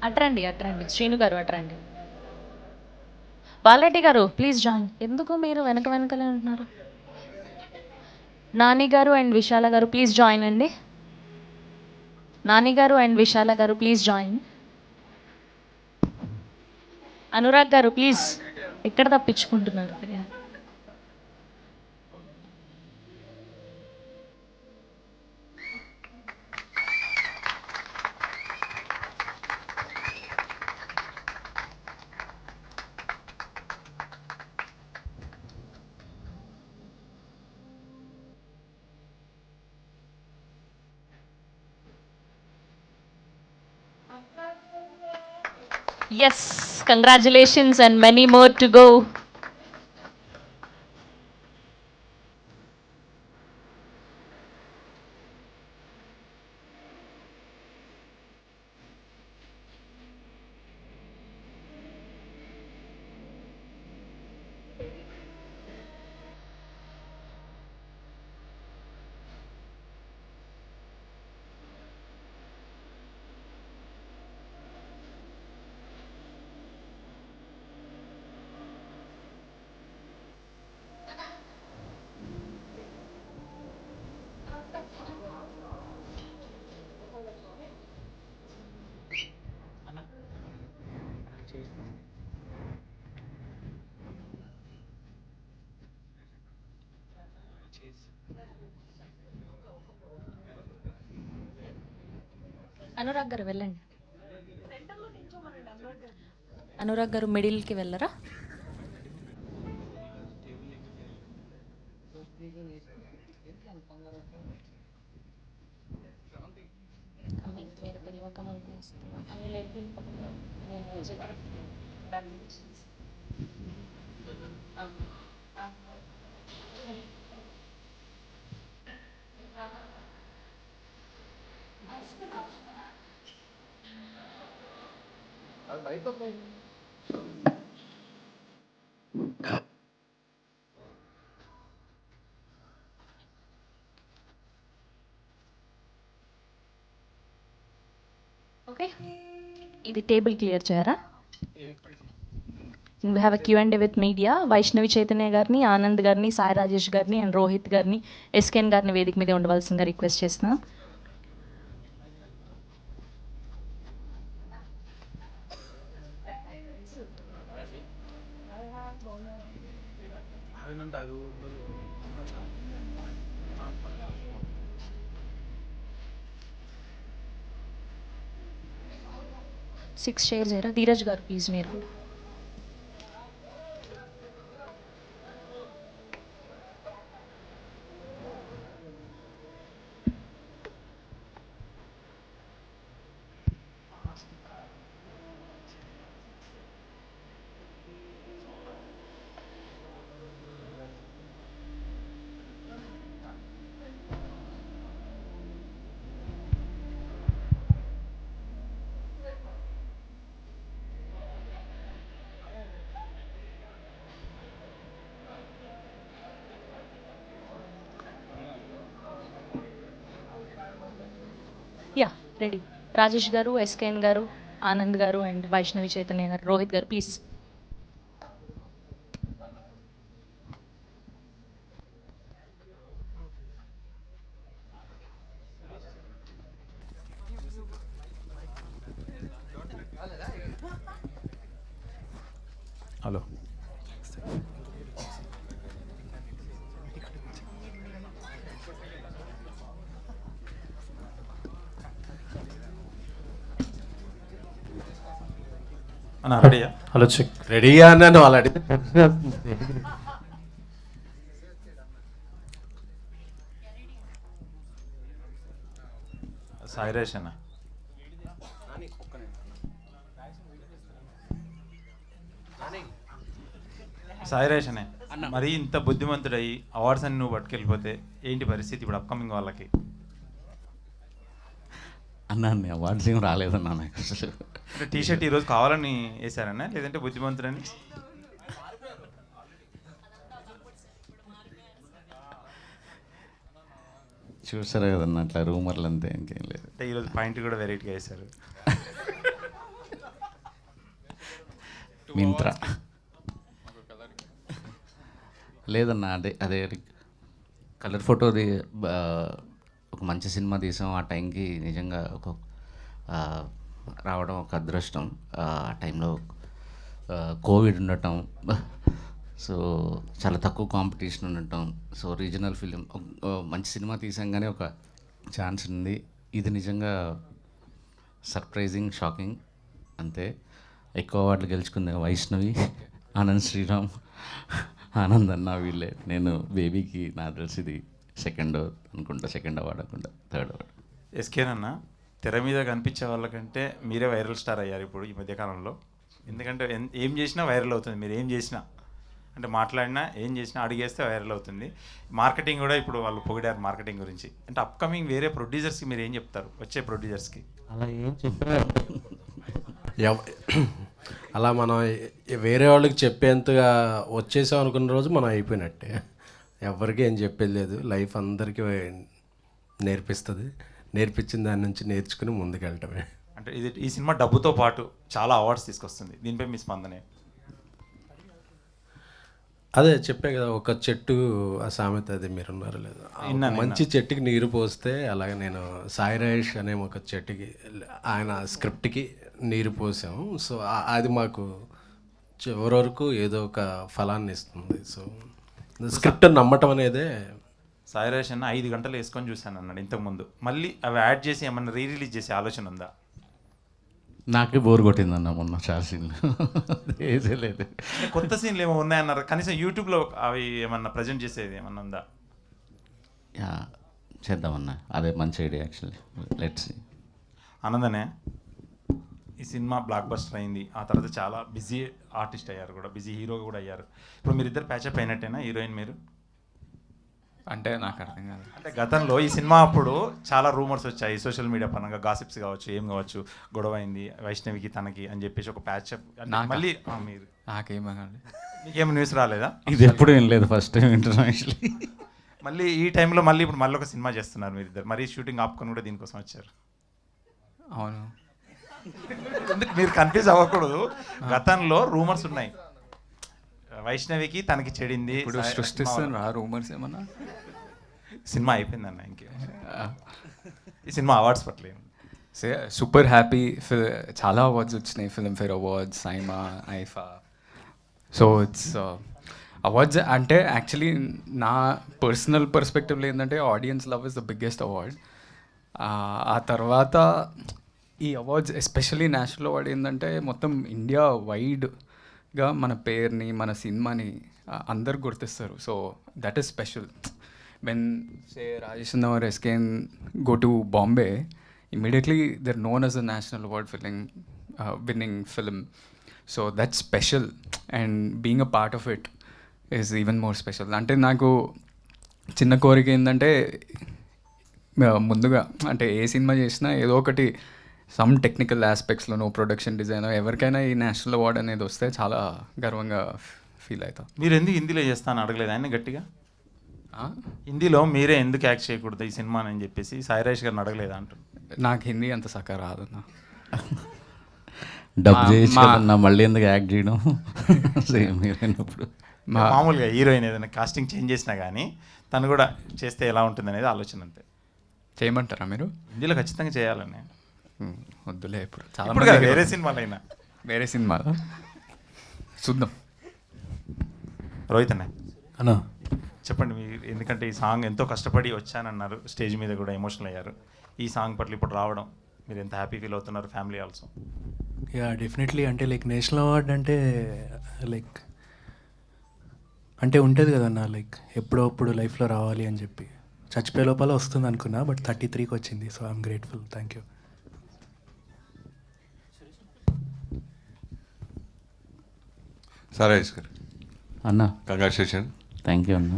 అట్రండి శ్రీను గారు అట్రండి. బాలరెడ్డి గారు ప్లీజ్ జాయిన్. ఎందుకు మీరు వెనకలే ఉంటున్నారు? నాని గారు అండ్ విశాల గారు ప్లీజ్ జాయిన్ అండి. నాని గారు అండ్ విశాల గారు ప్లీజ్ జాయిన్. అనురాగ్ గారు ప్లీజ్, ఎక్కడ తప్పించుకుంటున్నారు? Yes, congratulations and many more to go. Anurag గారు వెళ్ళండి. అనురాగ్ గారు మిడిల్కి వెళ్ళరా? ఓకే, ఇది టేబుల్ క్లియర్ చేయరా? We have a Q&A with media. Vaishnavi Chaitanya గారిని, ఆనంద్ గారిని, సాయి రాజేష్ గారిని అండ్ రోహిత్ గారిని, ఎస్కేఎన్ గారిని వేదిక మీద ఉండవలసిందిగా రిక్వెస్ట్ చేస్తున్నా. సిక్స్ షేర్ చేయరా? ధీరజ్ గారు ప్లీజ్ మీరు. Yeah ready. రాజేష్ గారు, ఎస్కేఎన్ గారు, ఆనంద్ గారు అండ్ వైష్ణవి చైతన్య గారు, రోహిత్ గారు ప్లీజ్. హలో, అన్న రెడీయా? Hello check. రెడీగా అన్నాను ఆల్రెడీ. సాయిరాజ్ అన్న, సాయిరాజ్ అనే మరి ఇంత బుద్ధిమంతుడయి అవార్డ్స్ అన్ని నువ్వు పట్టుకెళ్ళిపోతే ఏంటి పరిస్థితి ఇప్పుడు అప్కమింగ్ వాళ్ళకి? అన్నా అవార్డ్స్ ఏం రాలేదన్నా నాకు అసలు. అంటే టీ షర్ట్ ఈరోజు కావాలని వేశారన్నా, లేదంటే బుద్ధిమంతుడని? చూసారా కదన్నా అట్లా రూమర్లు అంతే, ఇంకేం లేదు. అంటే ఈరోజు పాయింట్ కూడా వెరైటీగా వేశారు. మింత్రా లేదన్నా, అదే అదే కలర్ ఫోటోది ఒక మంచి సినిమా తీసాం. ఆ టైంకి నిజంగా ఒక రావడం ఒక అదృష్టం. ఆ టైంలో కోవిడ్ ఉండటం, సో చాలా తక్కువ కాంపిటీషన్ ఉండటం, సో రీజనల్ ఫిలిం మంచి సినిమా తీసాం, ఒక ఛాన్స్ ఉంది. ఇది నిజంగా సర్ప్రైజింగ్, షాకింగ్ అంతే. ఎక్కువ అవార్డులు గెలుచుకుంది వైష్ణవి, ఆనంద్ శ్రీరామ్, ఆనంద్ అన్న వీళ్ళే. నేను బేబీకి నాకు తెలిసి ఇది సెకండ్ అవార్డు అనుకుంటా, థర్డ్ అవార్డు. ఎస్కేనన్న, తెర మీద కనిపించే వాళ్ళకంటే మీరే వైరల్ స్టార్ అయ్యారు ఇప్పుడు ఈ మధ్యకాలంలో. ఎందుకంటే ఏం చేసినా వైరల్ అవుతుంది. మీరు ఏం చేసినా, అంటే మాట్లాడినా ఏం చేసినా అడిగేస్తే వైరల్ అవుతుంది. మార్కెటింగ్ కూడా ఇప్పుడు వాళ్ళు పొగిడారు మార్కెటింగ్ గురించి. అంటే అప్కమింగ్ వేరే ప్రొడ్యూసర్స్కి మీరు ఏం చెప్తారు? వచ్చే ప్రొడ్యూసర్స్కి అలా ఏం చెప్పారు? అలా మనం వేరే వాళ్ళకి చెప్పేంతగా వచ్చేసాం అనుకున్న రోజు మనం అయిపోయినట్టే. ఎవరికి ఏం చెప్పేది లేదు. లైఫ్ అందరికీ నేర్పిస్తుంది. నేర్పించిన దాని నుంచి నేర్చుకుని ముందుకెళ్ళటమే. అంటే ఈ సినిమా డబ్బుతో పాటు చాలా అవార్డ్స్ తీసుకొస్తుంది. దీనిపై మీ స్పందనే? అదే చెప్పే కదా, ఒక చెట్టు ఆ సామెత, అది మీరున్నారు లేదా, మంచి చెట్టుకి నీరు పోస్తే అలాగే నేను సాయి రాజేష్ అనే ఒక చెట్టుకి ఆయన స్క్రిప్ట్కి నీరు పోసాం. సో అది మాకు చివరి వరకు ఏదో ఒక ఫలాన్ని ఇస్తుంది. సో స్క్రిప్ట్ నమ్మటం అనేదే సాయిరాజ్ అన్న 5 గంటలు వేసుకొని చూశాను అన్నాడు ఇంతకుముందు. మళ్ళీ అవి యాడ్ చేసి ఏమన్నా రిలీజ్ చేసే ఆలోచన ఉందా? నాకే బోర్ కొట్టిందన్న మొన్న చాలా సీన్లు ఏదే లేదు. అంటే కొత్త సీన్లు ఏమో ఉన్నాయన్నారు, కనీసం యూట్యూబ్లో అవి ఏమన్నా ప్రజెంట్ చేసేది ఏమన్నా ఉందా? యా చేద్దామన్నా, అదే మంచి ఐడియా యాక్చువల్లీ. Let's see. ఆనందనే ఈ సినిమా బ్లాక్ బస్టర్ అయింది, ఆ తర్వాత చాలా బిజీ ఆర్టిస్ట్ అయ్యారు కూడా, బిజీ హీరోగా కూడా అయ్యారు. ఇప్పుడు మీరిద్దరు ప్యాచప్ అయినట్టేనా, హీరోయిన్ మీరు? అంటే నాకు అర్థం కాదు. అంటే గతంలో ఈ సినిమా అప్పుడు చాలా రూమర్స్ వచ్చాయి సోషల్ మీడియా పరంగా, గాసిప్స్ కావచ్చు, ఏం కావచ్చు, గొడవ అయింది వైష్ణవికి తనకి అని చెప్పేసి ఒక ప్యాచప్. మళ్ళీ మీరు నాకేమనాలి, మీకేం న్యూస్ రాలేదా? ఇది ఎప్పుడు ఏం లేదు, ఫస్ట్ టైం వింటున్నాం యాక్చువల్లీ. మళ్ళీ ఈ టైంలో మళ్ళీ ఇప్పుడు మళ్ళీ ఒక సినిమా చేస్తున్నారు మీరిద్దరు, మరీ షూటింగ్ ఆపుకొని కూడా దీనికోసం వచ్చారు. అవును, ఎందుకు మీరు కన్ఫ్యూజ్ అవ్వకూడదు. గతంలో రూమర్స్ ఉన్నాయి, వైష్ణవికి తనకి చెడింది. ఇప్పుడు సృష్టిస్తున్నా రూమర్స్ ఏమన్నా? సినిమా అయిపోయిందన్న, ఇంకే ఈ సినిమా అవార్డ్స్ పట్ల సూపర్ హ్యాపీ. చాలా అవార్డ్స్ వచ్చినాయి, Filmfare awards, SIIMA, IIFA. So it's awards అంటే యాక్చువల్లీ నా పర్సనల్ పర్స్పెక్టివ్లో ఏంటంటే audience love is the biggest award. ఆ తర్వాత ఈ అవార్డ్స్ ఎస్పెషల్లీ నేషనల్ అవార్డ్ ఏంటంటే మొత్తం ఇండియా వైడ్గా మన పేరుని, మన సినిమాని అందరు గుర్తిస్తారు. So that is special. When say Rajesh or SKN go to Bombay, immediately they're known as a national award winning film. So that's special, and being a part of it is even more special. అంటే నాకు చిన్న కోరిక ఏంటంటే ముందుగా అంటే ఏ cinema చేసినా ఏదో ఒకటి సమ్ టెక్నికల్ ఆస్పెక్ట్స్లోనో, ప్రొడక్షన్ డిజైన్, ఎవరికైనా ఈ నేషనల్ అవార్డ్ అనేది వస్తే చాలా గర్వంగా ఫీల్ అవుతాం. మీరు ఎందుకు హిందీలో చేస్తాను అడగలేదు ఆయన గట్టిగా? హిందీలో మీరే ఎందుకు యాక్ట్ చేయకూడదు ఈ సినిమా అని చెప్పేసి సాయిరాజ్ గారిని అడగలేదా అంటారు? నాకు హిందీ అంత సక్క రాదు. డబ్ చేయొచ్చు కదన్నా, మళ్ళీ ఎందుకు యాక్ట్ చేయడం? సేమ్ హీరోయినప్పుడు మామూలుగా హీరోయిన్ ఏదైనా కాస్టింగ్ చేంజ్ చేసినా కానీ తను కూడా చేస్తే ఎలా ఉంటుంది అనేది ఆలోచన అంతే. చేయమంటారా మీరు? హిందీలో ఖచ్చితంగా చేయాలని. వద్దులే ఇప్పుడు, ఇప్పుడు చాలా వేరే సినిమాలైనా. వేరే సినిమా చూద్దాం. రోహిత్ అన్న అన్నా చెప్పండి మీరు, ఎందుకంటే ఈ సాంగ్ ఎంతో కష్టపడి వచ్చానన్నారు, స్టేజ్ మీద కూడా ఎమోషనల్ అయ్యారు. ఈ సాంగ్ పట్ల ఇప్పుడు రావడం మీరు ఎంత హ్యాపీ ఫీల్ అవుతున్నారు, ఫ్యామిలీ ఆల్సో? Yeah definitely. అంటే లైక్ నేషనల్ అవార్డ్ అంటే లైక్ అంటే ఉంటుంది కదన్నా, లైక్ ఎప్పుడో అప్పుడు లైఫ్లో రావాలి అని చెప్పి చచ్చిపోయే లోపల వస్తుంది అనుకున్నా, బట్ 33కి వచ్చింది. So I'm grateful. Thank you. Sairaj గారు అన్న కంగ్రాచులేషన్. థ్యాంక్ యూ అన్న.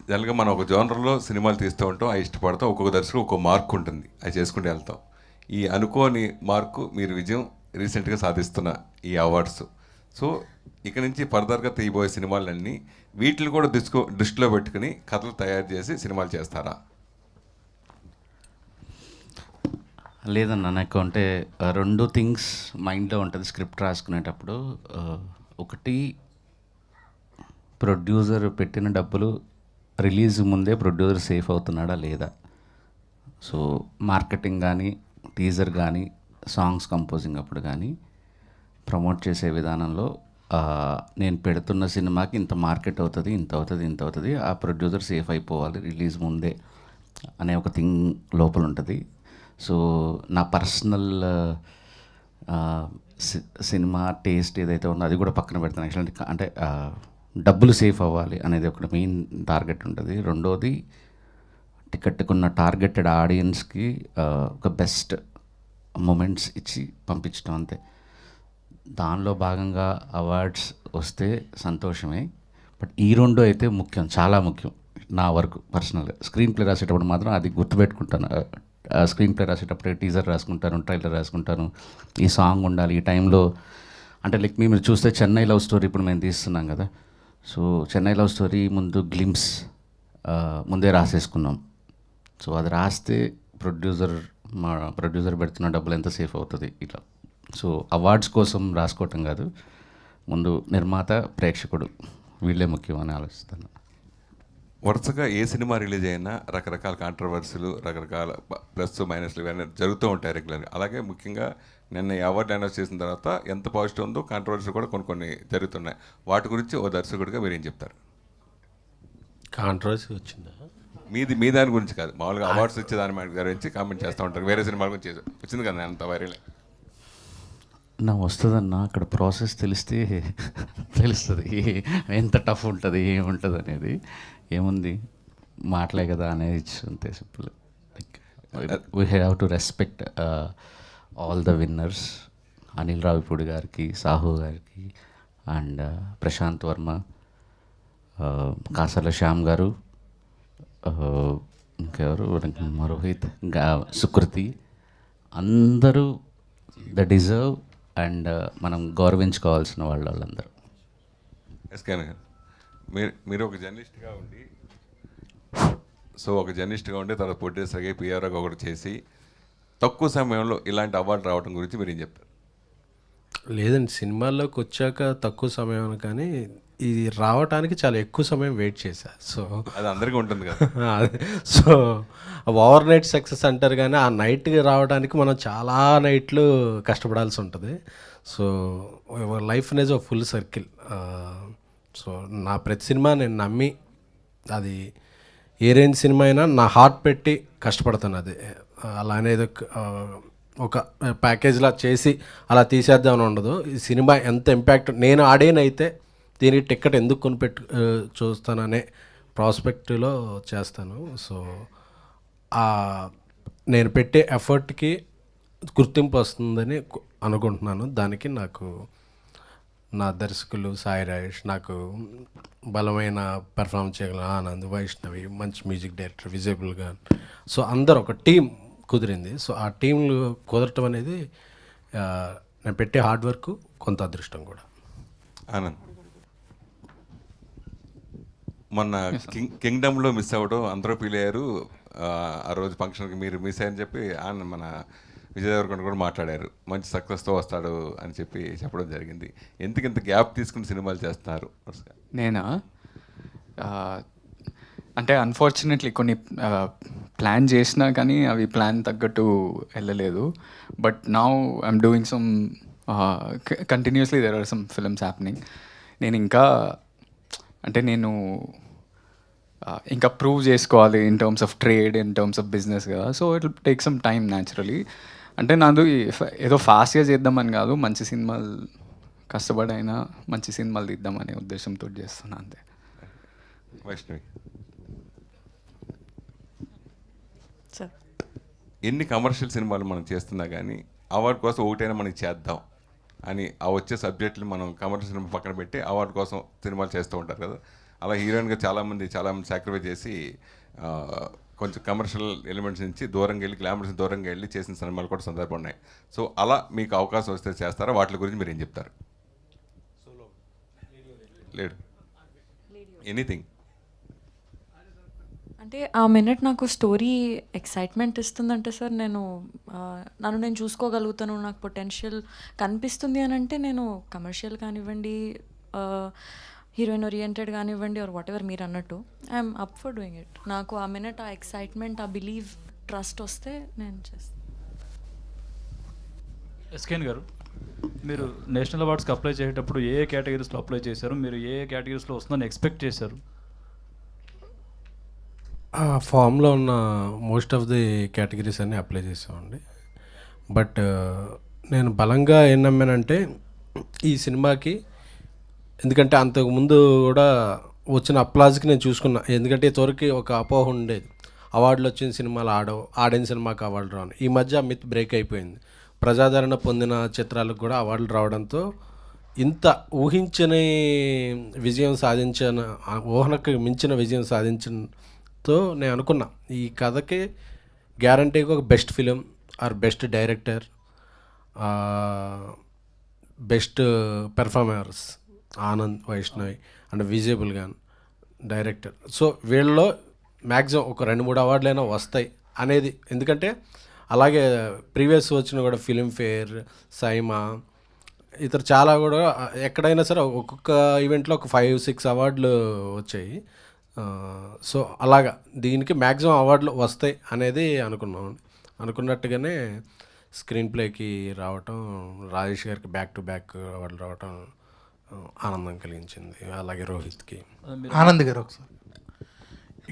జనరల్గా మనం ఒక జోనర్లో సినిమాలు తీస్తూ ఉంటాం, అవి ఇష్టపడతాం. ఒక్కొక్క దర్శకుడు ఒక్కొక్క మార్క్ ఉంటుంది, అది చేసుకుంటూ వెళ్తాం. ఈ అనుకోని మార్కు మీరు విజయం రీసెంట్గా సాధిస్తున్న ఈ అవార్డ్స్. సో ఇక నుంచి ఫర్దర్గా తీయబోయే సినిమాలన్నీ వీటిని కూడా దృష్టిలో పెట్టుకుని కథలు తయారు చేసి సినిమాలు చేస్తారా? లేదన్న, నాకు అంటే రెండు థింగ్స్ మైండ్లో ఉంటుంది స్క్రిప్ట్ రాసుకునేటప్పుడు. ఒకటి, ప్రొడ్యూసర్ పెట్టిన డబ్బులు రిలీజ్ ముందే ప్రొడ్యూసర్ సేఫ్ అవుతున్నాడా లేదా. సో మార్కెటింగ్ కానీ, టీజర్ కానీ, సాంగ్స్ కంపోజింగ్ అప్పుడు కానీ, ప్రమోట్ చేసే విధానంలో నేను పెడుతున్న సినిమాకి ఇంత మార్కెట్ అవుతుంది, ఇంత అవుతుంది, ఇంత అవుతుంది, ఆ ప్రొడ్యూసర్ సేఫ్ అయిపోవాలి రిలీజ్ ముందే అనే ఒక థింగ్ లోపల ఉంటుంది. సో నా పర్సనల్ సినిమా టేస్ట్ ఏదైతే ఉందో అది కూడా పక్కన పెడతాను యాక్చువల్లీ. అంటే డబ్బులు సేఫ్ అవ్వాలి అనేది ఒకటి మెయిన్ టార్గెట్ ఉంటుంది. రెండోది, టికెట్కున్న టార్గెటెడ్ ఆడియన్స్కి ఒక బెస్ట్ మూమెంట్స్ ఇచ్చి పంపించడం అంతే. దానిలో భాగంగా అవార్డ్స్ వస్తే సంతోషమే, బట్ ఈ రెండు అయితే ముఖ్యం, చాలా ముఖ్యం నా వరకు పర్సనల్గా. స్క్రీన్ ప్లే రాసేటప్పుడు మాత్రం అది గుర్తుపెట్టుకుంటాను. స్క్రీన్ ప్లే రాసేటప్పుడే టీజర్ రాసుకుంటాను, ట్రైలర్ రాసుకుంటాను, ఈ సాంగ్ ఉండాలి ఈ టైంలో. అంటే లైక్ మీరు చూస్తే చెన్నై లవ్ స్టోరీ ఇప్పుడు మేము తీస్తున్నాం కదా. సో చెన్నై లవ్ స్టోరీ ముందు గ్లిమ్స్ ముందే రాసేసుకున్నాం. సో అది రాస్తే మా ప్రొడ్యూసర్ పెడుతున్న డబ్బులు ఎంత సేఫ్ అవుతుంది ఇట్లా. సో అవార్డ్స్ కోసం రాసుకోవటం కాదు, ముందు నిర్మాత, ప్రేక్షకుడు వీళ్ళే ముఖ్యం అని ఆలోచిస్తాను. వరుసగా ఏ సినిమా రిలీజ్ అయినా రకరకాల కాంట్రవర్సీలు, రకరకాల ప్లస్ మైనస్లు ఇవన్నీ జరుగుతూ ఉంటాయి రెగ్యులర్గా. అలాగే ముఖ్యంగా నిన్న ఈ అవార్డు అనౌన్స్ చేసిన తర్వాత ఎంత పాజిటివ్ ఉందో కాంట్రవర్సీ కూడా కొన్ని జరుగుతున్నాయి. వాటి గురించి ఓ దర్శకుడిగా మీరు ఏం చెప్తారు? కాంట్రవర్సీ వచ్చిందా? మీ దాని గురించి కాదు, మామూలుగా అవార్డ్స్ వచ్చే దాని గురించి కామెంట్ చేస్తూ ఉంటారు. వేరే సినిమాల గురించి వచ్చింది కదా అంత వైరల్. నా వస్తుందన్న అక్కడ ప్రాసెస్ తెలిస్తే తెలుస్తుంది ఎంత టఫ్ ఉంటుంది ఏముంటుంది అనేది. ఏముంది మాటలే కదా అనేది అంతే simple. We have to respect all the winners, Anil Ravipudi గారికి, సాహు గారికి అండ్ ప్రశాంత్ వర్మ, కాసర్ల శ్యామ్ గారు, ఇంకెవరు, రోహిత్, సుకృతి, అందరూ ద డిజర్వ్ అండ్ మనం గౌరవించుకోవాల్సిన వాళ్ళందరూ. ఎస్కేన్ గారు, మీరు ఒక జర్నలిస్ట్గా ఉండి, సో ఒక జర్నలిస్ట్గా ఉండి తర్వాత ప్రొడ్యూసర్గా పిఆర్ఓగా ఒకటి చేసి తక్కువ సమయంలో ఇలాంటి అవార్డు రావడం గురించి మీరు ఏం చెప్తారు? లేదండి, సినిమాల్లోకి వచ్చాక తక్కువ సమయం కానీ ఇది రావడానికి చాలా ఎక్కువ సమయం వెయిట్ చేశా. సో అది అందరికీ ఉంటుంది కదా. సో ఓవర్ నైట్ సక్సెస్ అంటారు కానీ ఆ నైట్కి రావడానికి మనం చాలా నైట్లు కష్టపడాల్సి ఉంటుంది. సో లైఫ్ అనేది ఒక ఫుల్ సర్కిల్. సో నా ప్రతి సినిమా నేను నమ్మి, అది ఏ రేంజ్ సినిమా అయినా నా హార్ట్ పెట్టి కష్టపడతాను. అది అలా అనేది ఒక ప్యాకేజ్లా చేసి అలా తీసేద్దామని ఉండదు. ఈ సినిమా ఎంత ఇంపాక్ట్, నేను ఆడేనైతే దీనికి టికెట్ ఎందుకు కొనిపెట్టు చూస్తాననే ప్రాస్పెక్టివ్లో చేస్తాను. సో నేను పెట్టే ఎఫర్ట్కి గుర్తింపు వస్తుందని అనుకుంటున్నాను. దానికి నాకు నా దర్శకులు సాయి రాజేష్, నాకు బలమైన పెర్ఫామ్ చేయగల ఆనంద్, వైష్ణవి, మంచి మ్యూజిక్ డైరెక్టర్ విజయబుల్ గాన్, సో అందరు ఒక టీం కుదిరింది. సో ఆ టీంలు కుదరటం అనేది నేను పెట్టే హార్డ్ వర్క్, కొంత అదృష్టం కూడా. ఆనంద్, మొన్న కింగ్డమ్లో మిస్ అవ్వడం అందరూ ఫీల్ అయ్యారు. ఆ రోజు ఫంక్షన్కి మీరు మిస్ అయ్యని చెప్పి మన విజయ్ దేవరకొండ కూడా మాట్లాడారు, మంచి సక్సెస్తో వస్తాడు అని చెప్పి చెప్పడం జరిగింది. ఎందుకు ఇంత గ్యాప్ తీసుకుని సినిమాలు చేస్తున్నారు? నేనా అంటే అన్ఫార్చునేట్లీ కొన్ని ప్లాన్ చేసినా కానీ అవి ప్లాన్ తగ్గట్టు వెళ్ళలేదు. But now I'm doing some continuously there are some films happening. నేను ఇంకా ప్రూవ్ చేసుకోవాలి in terms of trade, in terms of business కదా. So it will take some time naturally. అంటే నాది ఏదో ఫాస్ట్గా చేద్దామని కాదు, మంచి సినిమాలు కష్టపడైనా మంచి సినిమాలు తీద్దామనే ఉద్దేశంతో చేస్తున్నా అంతే. వైష్ణవి, సార్, ఎన్ని కమర్షియల్ సినిమాలు మనం చేస్తున్నా కానీ అవార్డు కోసం ఒకటైనా మనకి చేద్దాం అని ఆ వచ్చే సబ్జెక్టులు మనం కమర్షియల్ సినిమా పక్కన పెట్టి అవార్డు కోసం సినిమాలు చేస్తూ ఉంటారు కదా. అలా హీరోయిన్గా చాలామంది సాక్రిఫైస్ చేసి కొంచెం కమర్షియల్ ఎలిమెంట్స్ నుంచి దూరంగా వెళ్ళి, గ్లామర్స్ దూరంగా వెళ్ళి చేసిన సినిమాలు కూడా సందర్భం ఉన్నాయి. సో అలా మీకు అవకాశం వస్తే చేస్తారా? వాటి గురించి మీరు ఏం చెప్తారు? లేడు ఎనీథింగ్ అంటే ఆ మినిట్ నాకు స్టోరీ ఎక్సైట్మెంట్ ఇస్తుందంటే సార్, నన్ను నేను చూసుకోగలుగుతాను, నాకు పొటెన్షియల్ కనిపిస్తుంది అని అంటే నేను కమర్షియల్ కానివ్వండి, హీరోయిన్ ఓరియంటెడ్ కానివ్వండి, ఆర్ వాట్ ఎవర్ మీరు అన్నట్టు I'm up for doing it. నాకు ఆ మినిట్ ఆ ఎక్సైట్మెంట్, ఆ బిలీవ్, ట్రస్ట్ వస్తే నేను చేస్తాను. ఎస్కేన్ గారు, మీరు నేషనల్ అవార్డ్స్కి అప్లై చేసేటప్పుడు ఏ కేటగిరీస్లో అప్లై చేశారు? మీరు ఏ కేటగిరీస్లో వస్తుందని ఎక్స్పెక్ట్ చేశారు? ఫామ్లో ఉన్న మోస్ట్ ఆఫ్ ది కేటగిరీస్ అన్నీ అప్లై చేసామండి. బట్ నేను బలంగా ఏం నమ్మానంటే ఈ సినిమాకి, ఎందుకంటే అంతకుముందు కూడా వచ్చిన అప్లాజ్కి నేను చూసుకున్నా. ఎందుకంటే ఇంతవరకు ఒక అపోహ ఉండేది, అవార్డులు వచ్చిన సినిమాలు ఆడిన సినిమాకి అవార్డు రాను. ఈ మధ్య మిత్ బ్రేక్ అయిపోయింది. ప్రజాదరణ పొందిన చిత్రాలకు కూడా అవార్డులు రావడంతో ఇంత ఊహించని విజయం సాధించిన, ఊహనకు మించిన విజయం సాధించడంతో నేను అనుకున్నా ఈ కథకి గ్యారంటీగా ఒక best film or best director, best performers Anand, Vaishnavi and Vijay Bulganin director. So వీళ్ళలో మ్యాక్సిమం ఒక 2-3 అవార్డులైనా వస్తాయి అనేది. ఎందుకంటే అలాగే ప్రీవియస్ వచ్చిన కూడా ఫిలింఫేర్, సైమా, ఇతర చాలా కూడా ఎక్కడైనా సరే ఒక్కొక్క ఈవెంట్లో ఒక 5-6 అవార్డులు వచ్చాయి. సో అలాగా దీనికి మ్యాక్సిమం అవార్డులు వస్తాయి అనేది అనుకున్నట్టుగానే స్క్రీన్ ప్లేకి రావటం, రాజేష్ గారికి బ్యాక్ టు బ్యాక్ అవార్డులు రావటం ఆనందం కలిగించింది. అలాగే రోహిత్కి. ఆనంద్ గారు ఒకసారి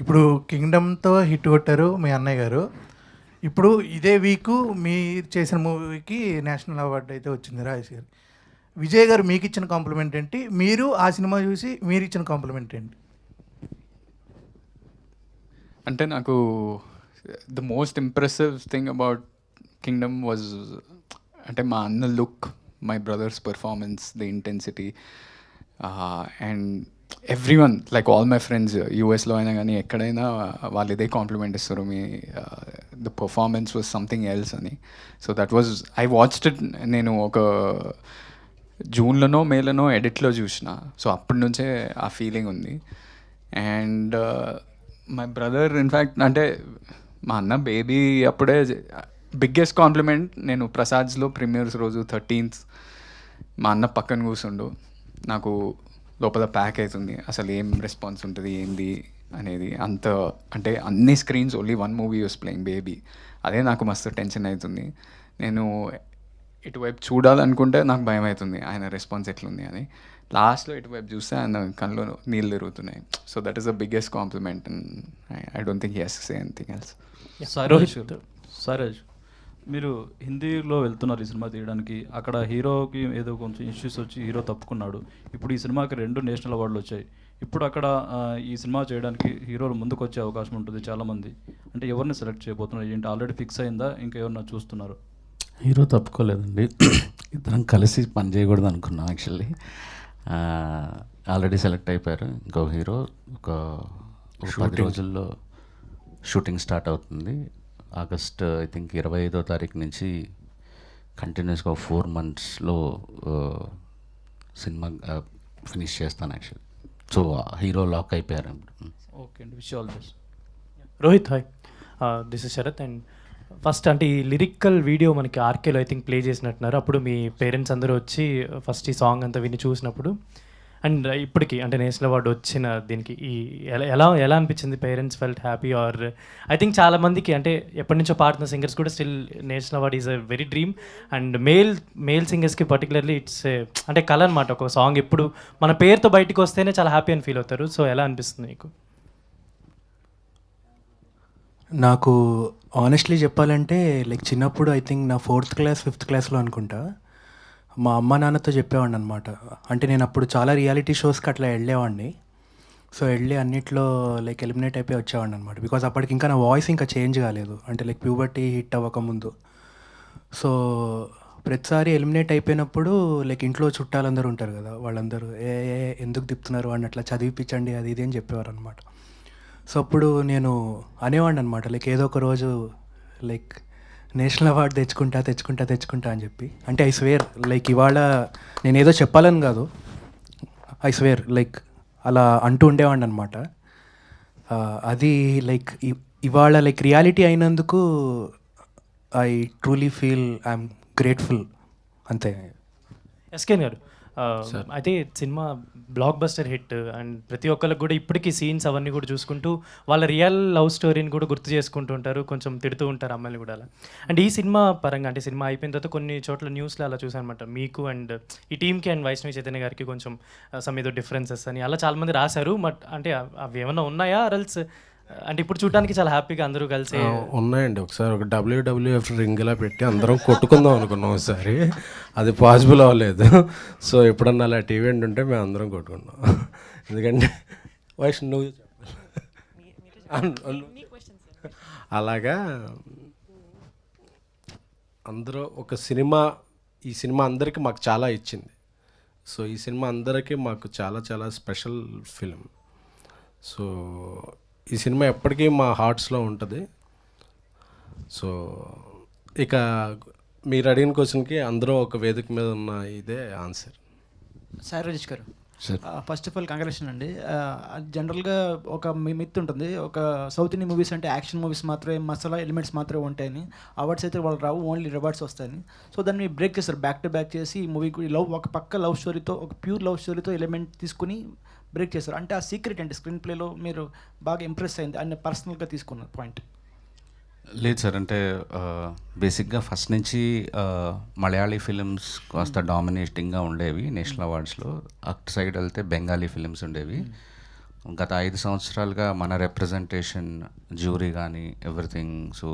ఇప్పుడు కింగ్డమ్తో హిట్ కొట్టారు మీ అన్నయ్య గారు. ఇప్పుడు ఇదే వీకు మీరు చేసిన మూవీకి నేషనల్ అవార్డు అయితే వచ్చింది రాజేష్ గారు. విజయ్ గారు మీకు ఇచ్చిన కాంప్లిమెంట్ ఏంటి, మీరు ఆ సినిమా చూసి మీరు ఇచ్చిన కాంప్లిమెంట్ ఏంటి? అంటే నాకు the most impressive thing about Kingdom was అంటే మా అన్న look, my brother's performance, the intensity and everyone like all my friends యూఎస్లో అయినా కానీ ఎక్కడైనా వాళ్ళు ఇదే కాంప్లిమెంట్ ఇస్తారు, మీ the performance was something else అని. So that was I watched it. నేను ఒక జూన్లోనో మేలోనో ఎడిట్లో చూసిన. సో అప్పటి నుంచే ఆ ఫీలింగ్ ఉంది. అండ్ మై బ్రదర్ ఇన్ఫ్యాక్ట్ అంటే మా అన్న బేబీ అప్పుడే బిగ్గెస్ట్ కాంప్లిమెంట్. నేను ప్రసాద్స్లో ప్రీమియర్స్ రోజు 13th మా అన్న పక్కన కూర్చుండు. నాకు లోపల ప్యాక్ అవుతుంది, అసలు ఏం రెస్పాన్స్ ఉంటుంది ఏంది అనేది. అంత అంటే అన్ని screens only 1 movie use playing baby. అదే నాకు మస్తు టెన్షన్ అవుతుంది. నేను ఇటువైపు చూడాలనుకుంటే నాకు భయం అవుతుంది ఆయన రెస్పాన్స్ ఎట్లుంది అని. లాస్ట్లో ఇటువైపు చూస్తే ఆయన కళ్ళు నీళ్ళు తిరుగుతున్నాయి. So that is the biggest compliment and I don't think he has to say anything else. Saroj, మీరు హిందీలో వెళ్తున్నారు ఈ సినిమా తీయడానికి. అక్కడ హీరోకి ఏదో కొంచెం ఇష్యూస్ వచ్చి హీరో తప్పుకున్నాడు. ఇప్పుడు ఈ సినిమాకి 2 నేషనల్ అవార్డులు వచ్చాయి. ఇప్పుడు అక్కడ ఈ సినిమా చేయడానికి హీరోలు ముందుకు వచ్చే అవకాశం ఉంటుంది చాలామంది. అంటే ఎవరిని సెలెక్ట్ చేయబోతున్నారు ఏంటి, ఆల్రెడీ ఫిక్స్ అయిందా, ఇంకా ఎవరన్నా చూస్తున్నారు? హీరో తప్పుకోలేదండి, ఇద్దరం కలిసి పని చేయకూడదు అనుకున్నాం యాక్చువల్లీ. ఆల్రెడీ సెలెక్ట్ అయిపోయారు. ఇంకో హీరో ఒక 10 రోజుల్లో షూటింగ్ స్టార్ట్ అవుతుంది. ఆగస్ట్ ఐ థింక్ 25వ తారీఖు నుంచి కంటిన్యూస్గా 4 monthsలో సినిమా ఫినిష్ చేస్తాను యాక్చువల్లీ. సో హీరో లాక్ అయిపోయారు. ఓకే అండి, wish all best. Rohit, hi, this is Sharath. And first అంటే ఈ లిరికల్ వీడియో మనకి ఆర్కేలో ఐ థింక్ ప్లే చేసినట్టున్నారు. అప్పుడు మీ పేరెంట్స్ అందరూ వచ్చి ఫస్ట్ ఈ సాంగ్ అంతా విని చూసినప్పుడు అండ్ ఇప్పటికి అంటే నేషనల్ అవార్డు వచ్చిన దీనికి ఈ ఎలా అనిపించింది? Parents felt happy or I think చాలామందికి అంటే ఎప్పటి నుంచో పాడుతున్న సింగర్స్ కూడా still national award is a very dream. And male సింగర్స్కి పర్టికులర్లీ ఇట్స్ అంటే కళ అనమాట. ఒక సాంగ్ ఎప్పుడు మన పేరుతో బయటకు వస్తేనే చాలా హ్యాపీ అని ఫీల్ అవుతారు. సో ఎలా అనిపిస్తుంది మీకు? నాకు ఆనెస్ట్లీ చెప్పాలంటే లైక్ చిన్నప్పుడు ఐ థింక్ నా 4th క్లాస్ 5th క్లాస్లో అనుకుంటా మా అమ్మ నాన్నతో చెప్పేవాడిని అనమాట. అంటే నేను అప్పుడు చాలా రియాలిటీ షోస్కి అట్లా వెళ్ళేవాడిని. సో వెళ్ళి అన్నిట్లో లైక్ ఎలిమినేట్ అయిపోయి వచ్చేవాడిని అనమాట. బికాజ్ అప్పటికి ఇంకా నా వాయిస్ ఇంకా చేంజ్ కాలేదు, అంటే లైక్ ప్యూబర్టీ హిట్ అవ్వకముందు. సో ప్రతిసారి ఎలిమినేట్ అయిపోయినప్పుడు లైక్ ఇంట్లో చుట్టాలందరూ ఉంటారు కదా, వాళ్ళందరూ ఎందుకు తిప్పుతున్నారు అని అట్లా చదివిపించండి అది ఇది అని చెప్పేవారు అనమాట. సో అప్పుడు నేను అనేవాడిని అనమాట లైక్ ఏదో ఒక రోజు లైక్ నేషనల్ అవార్డు తెచ్చుకుంటా అని చెప్పి. అంటే ఐ స్వేర్ లైక్ ఇవాళ నేను ఏదో చెప్పాలని కాదు, ఐ స్వేర్ లైక్ అలా అంటూ ఉండేవాడిని అనమాట. అది లైక్ ఇవాళ లైక్ రియాలిటీ అయినందుకు I truly feel I'm grateful అంతే. ఎస్కేన్ గారు, అయితే cinema block buster hit and ప్రతి ఒక్కరికి కూడా ఇప్పటికీ సీన్స్ అవన్నీ కూడా చూసుకుంటూ వాళ్ళ రియల్ లవ్ స్టోరీని కూడా గుర్తు చేసుకుంటూ ఉంటారు, కొంచెం తిడుతూ ఉంటారు అమ్మాయిలు కూడా అలా. అండ్ ఈ సినిమా పరంగా అంటే సినిమా అయిపోయిన తర్వాత కొన్ని చోట్ల న్యూస్లో అలా చూసాను అనమాట, మీకు అండ్ ఈ టీమ్కి అండ్ వైష్ణవి చైతన్య గారికి కొంచెం సమ్ ఏదో డిఫరెన్సెస్ అని అలా చాలామంది రాశారు. బట్ అంటే అవి ఏమన్నా ఉన్నాయా రల్స్ అంటే ఇప్పుడు చూడడానికి చాలా హ్యాపీగా అందరూ కలిసి ఉన్నాయండి. ఒకసారి ఒక WWF రింగ్ ఇలా పెట్టి అందరం కొట్టుకుందాం అనుకున్నాం ఒకసారి, అది పాసిబుల్ అవ్వలేదు. సో ఎప్పుడన్నా అలాంటి ఈవెంట్ ఉంటే మేము అందరం కొట్టుకున్నాం. ఎందుకంటే వైష్ణవ్ అలాగా అందరూ ఒక సినిమా, ఈ సినిమా అందరికీ మాకు చాలా ఇచ్చింది. సో ఈ సినిమా అందరికీ మాకు చాలా చాలా స్పెషల్ ఫిలిం. సో ఈ సినిమా ఎప్పటికీ మా హార్ట్స్లో ఉంటుంది. సో ఇక మీరు అడిగిన క్వశ్చన్కి అందరూ ఒక వేదిక మీద ఉన్న ఇదే ఆన్సర్. సారోజిష్ గారు, ఫస్ట్ ఆఫ్ ఆల్ కంగ్రాచులేషన్ అండి. జనరల్గా ఒక మిత్ ఉంటుంది, ఒక సౌత్ ఇండియన్ మూవీస్ అంటే యాక్షన్ మూవీస్ మాత్రమే మసాలా ఎలిమెంట్స్ మాత్రమే ఉంటాయని, అవార్డ్స్ అయితే వాళ్ళు రావు, ఓన్లీ రివార్డ్స్ వస్తాయని. సో దాన్ని మీరు బ్రేక్ చేస్తారు, బ్యాక్ టు బ్యాక్ చేసి ఈ మూవీ ఒక పక్క లవ్ స్టోరీతో, ఒక ప్యూర్ లవ్ స్టోరీతో ఎలిమెంట్ తీసుకుని బ్రేక్ చేస్తారు. అంటే ఆ సీక్రెట్ అంటే స్క్రీన్ ప్లేలో మీరు బాగా ఇంప్రెస్ అయింది అని పర్సనల్గా తీసుకున్న పాయింట్? లేదు సార్, అంటే బేసిక్గా ఫస్ట్ నుంచి మలయాళీ ఫిలిమ్స్ కాస్త డామినేటింగ్గా ఉండేవి నేషనల్ అవార్డ్స్లో. అటు సైడ్ వెళ్తే బెంగాలీ ఫిలిమ్స్ ఉండేవి. గత 5 సంవత్సరాలుగా మన రిప్రజెంటేషన్ జ్యూరీ కానీ ఎవ్రీథింగ్, సో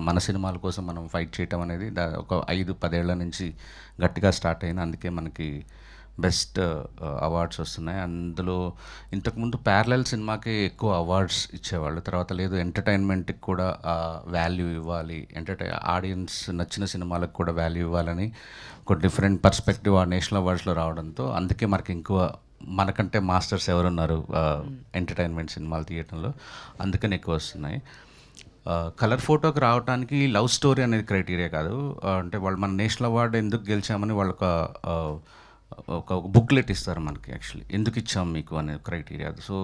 మన సినిమాల కోసం మనం ఫైట్ చేయటం అనేది ఒక 5-10 ఏళ్ల నుంచి గట్టిగా స్టార్ట్ అయింది. అందుకే మనకి బెస్ట్ అవార్డ్స్ వస్తున్నాయి. అందులో ఇంతకుముందు ప్యారలల్ సినిమాకి ఎక్కువ అవార్డ్స్ ఇచ్చేవాళ్ళు, తర్వాత లేదు ఎంటర్టైన్మెంట్కి కూడా వాల్యూ ఇవ్వాలి, ఆడియన్స్ నచ్చిన సినిమాలకు కూడా వాల్యూ ఇవ్వాలని ఒక డిఫరెంట్ పర్స్పెక్టివ్ ఆ నేషనల్ అవార్డ్స్లో రావడంతో అందుకే మనకి ఇంకో మనకంటే మాస్టర్స్ ఎవరున్నారు ఎంటర్టైన్మెంట్ సినిమాలు తీయటంలో, అందుకని ఎక్కువ వస్తున్నాయి. కలర్ ఫోటోకి రావడానికి లవ్ స్టోరీ అనేది క్రైటీరియా కాదు. అంటే వాళ్ళు మన నేషనల్ అవార్డు ఎందుకు గెలిచామని వాళ్ళు ఒక బుక్లెట్ ఇస్తారు మనకి, యాక్చువల్లీ ఎందుకు ఇచ్చాం మీకు అనే క్రైటీరియా. సో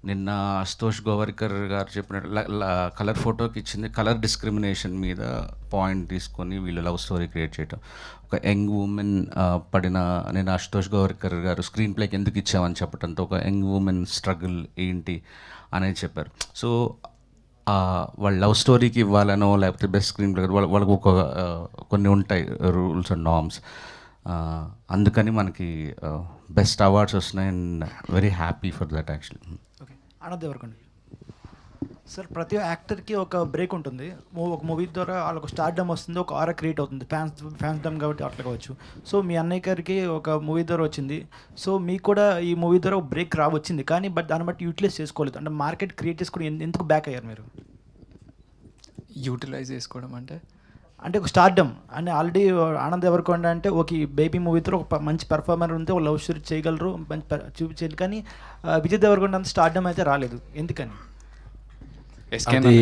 నిన్న అశుతోష్ గోవర్కర్ గారు చెప్పినట్టు కలర్ ఫోటోకి ఇచ్చింది కలర్ డిస్క్రిమినేషన్ మీద పాయింట్ తీసుకొని వీళ్ళు లవ్ స్టోరీ క్రియేట్ చేయటం. ఒక యంగ్ ఉమెన్ పడిన, నేను అశుతోష్ గోవర్కర్ గారు స్క్రీన్ ప్లేకి ఎందుకు ఇచ్చామని చెప్పడంతో ఒక యంగ్ ఉమెన్ స్ట్రగుల్ ఏంటి అనేది చెప్పారు. సో వాళ్ళ లవ్ స్టోరీకి ఇవ్వాలనో లేకపోతే బెస్ట్ స్క్రీన్ ప్లే వాళ్ళకు కొన్ని ఉంటాయి రూల్స్ అండ్ నార్మ్స్. అందుకని మనకి బెస్ట్ అవార్డ్స్ వస్తున్నాయి and very happy for that actually. Okay, Anand Deverakonda sir. ప్రతి యాక్టర్కి ఒక బ్రేక్ ఉంటుంది. ఒక మూవీ ద్వారా వాళ్ళకు స్టార్డమ్ వస్తుంది, ఒక ఆరా క్రియేట్ అవుతుంది, ఫ్యాన్స్ డమ్ కాబట్టి అట్లా కావచ్చు. సో మీ అన్నయ్య గారికి ఒక మూవీ ద్వారా వచ్చింది, సో మీకు కూడా ఈ మూవీ ద్వారా ఒక బ్రేక్ వచ్చింది, కానీ బట్ దాన్ని బట్టి యూటిలైజ్ చేసుకోలేదు. అంటే మార్కెట్ క్రియేట్ చేసుకుని ఎందుకు బ్యాక్ అయ్యారు మీరు? యూటిలైజ్ చేసుకోవడం అంటే ఒక స్టార్డమ్ అంటే ఆల్రెడీ ఆనంద్ దేవరకొండ అంటే ఒక బేబీ మూవీతో ఒక మంచి పెర్ఫార్మర్ ఉంటే ఒక లవ్ స్టోరీ చేయగలరు, మంచి చూపించారు. కానీ విజయ్ దేవరకొండ అంత స్టార్డమ్ అయితే రాలేదు, ఎందుకని? అది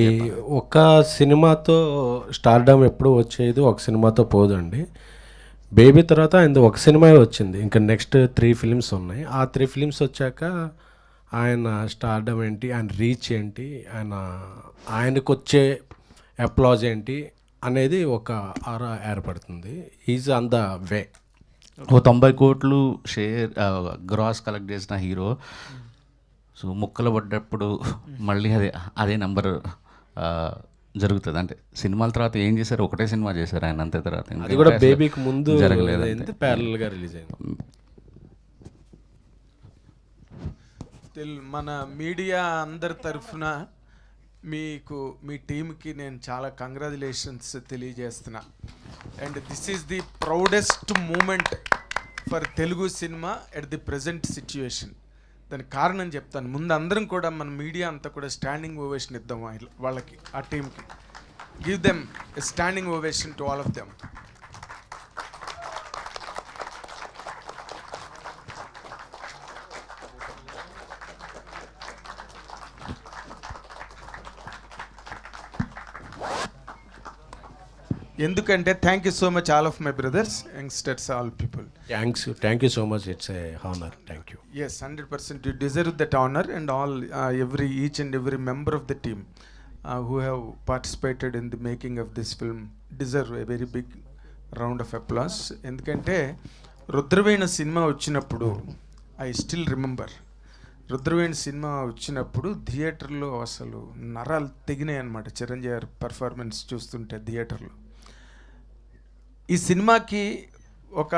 ఒక సినిమాతో స్టార్డమ్ ఎప్పుడు వచ్చేది, ఒక సినిమాతో పోదండి. బేబీ తర్వాత ఆయన ఒక సినిమా వచ్చింది, ఇంకా నెక్స్ట్ 3 ఫిలిమ్స్ ఉన్నాయి. ఆ 3 ఫిలిమ్స్ వచ్చాక ఆయన స్టార్డమ్ ఏంటి, ఆయన రీచ్ ఏంటి, ఆయనకు వచ్చే అప్లాజ్ ఏంటి అనేది ఒక ఆరా ఏర్పడుతుంది. Is on the way. ఓ 90 కోట్లు షేర్ గ్రాస్ కలెక్ట్ చేసిన హీరో, సో ముక్కలు పడ్డప్పుడు మళ్ళీ అదే నెంబర్ జరుగుతుంది. అంటే సినిమాల తర్వాత ఏం చేశారు, ఒకటే సినిమా చేశారు ఆయన, అంతే. తర్వాత అది కూడా బేబీకి ముందు జరగలేదు, ప్యారల్గా రిలీజ్ అయింది. మన మీడియా అందరి తరఫున మీకు, మీ టీంకి నేను చాలా కంగ్రాచులేషన్స్ తెలియజేస్తున్నా. And this is the proudest moment for Telugu cinema at the present situation. దానికి కారణం చెప్తాను. ముందు అందరం కూడా మన మీడియా అంతా కూడా స్టాండింగ్ ఓవేషన్ ఇద్దాం వాళ్ళకి, ఆ టీంకి. Give them a standing ovation to all of them. ఎందుకంటే thank you so much all of my brothers, youngsters, all people. Thank you so much. It's a honour. Thank you. Yes, 100% you deserve that honor, and all each and every member of the team who have participated in the making of this film deserve a very big round of applause. ఎందుకంటే Rudraveena cinema వచ్చినప్పుడు, I still remember, Rudraveena cinema వచ్చినప్పుడు థియేటర్లో అసలు నరాలు తెగినాయి అన్నమాట. చిరంజీవి గారి performance చూస్తుంటే థియేటర్లో. ఈ సినిమాకి ఒక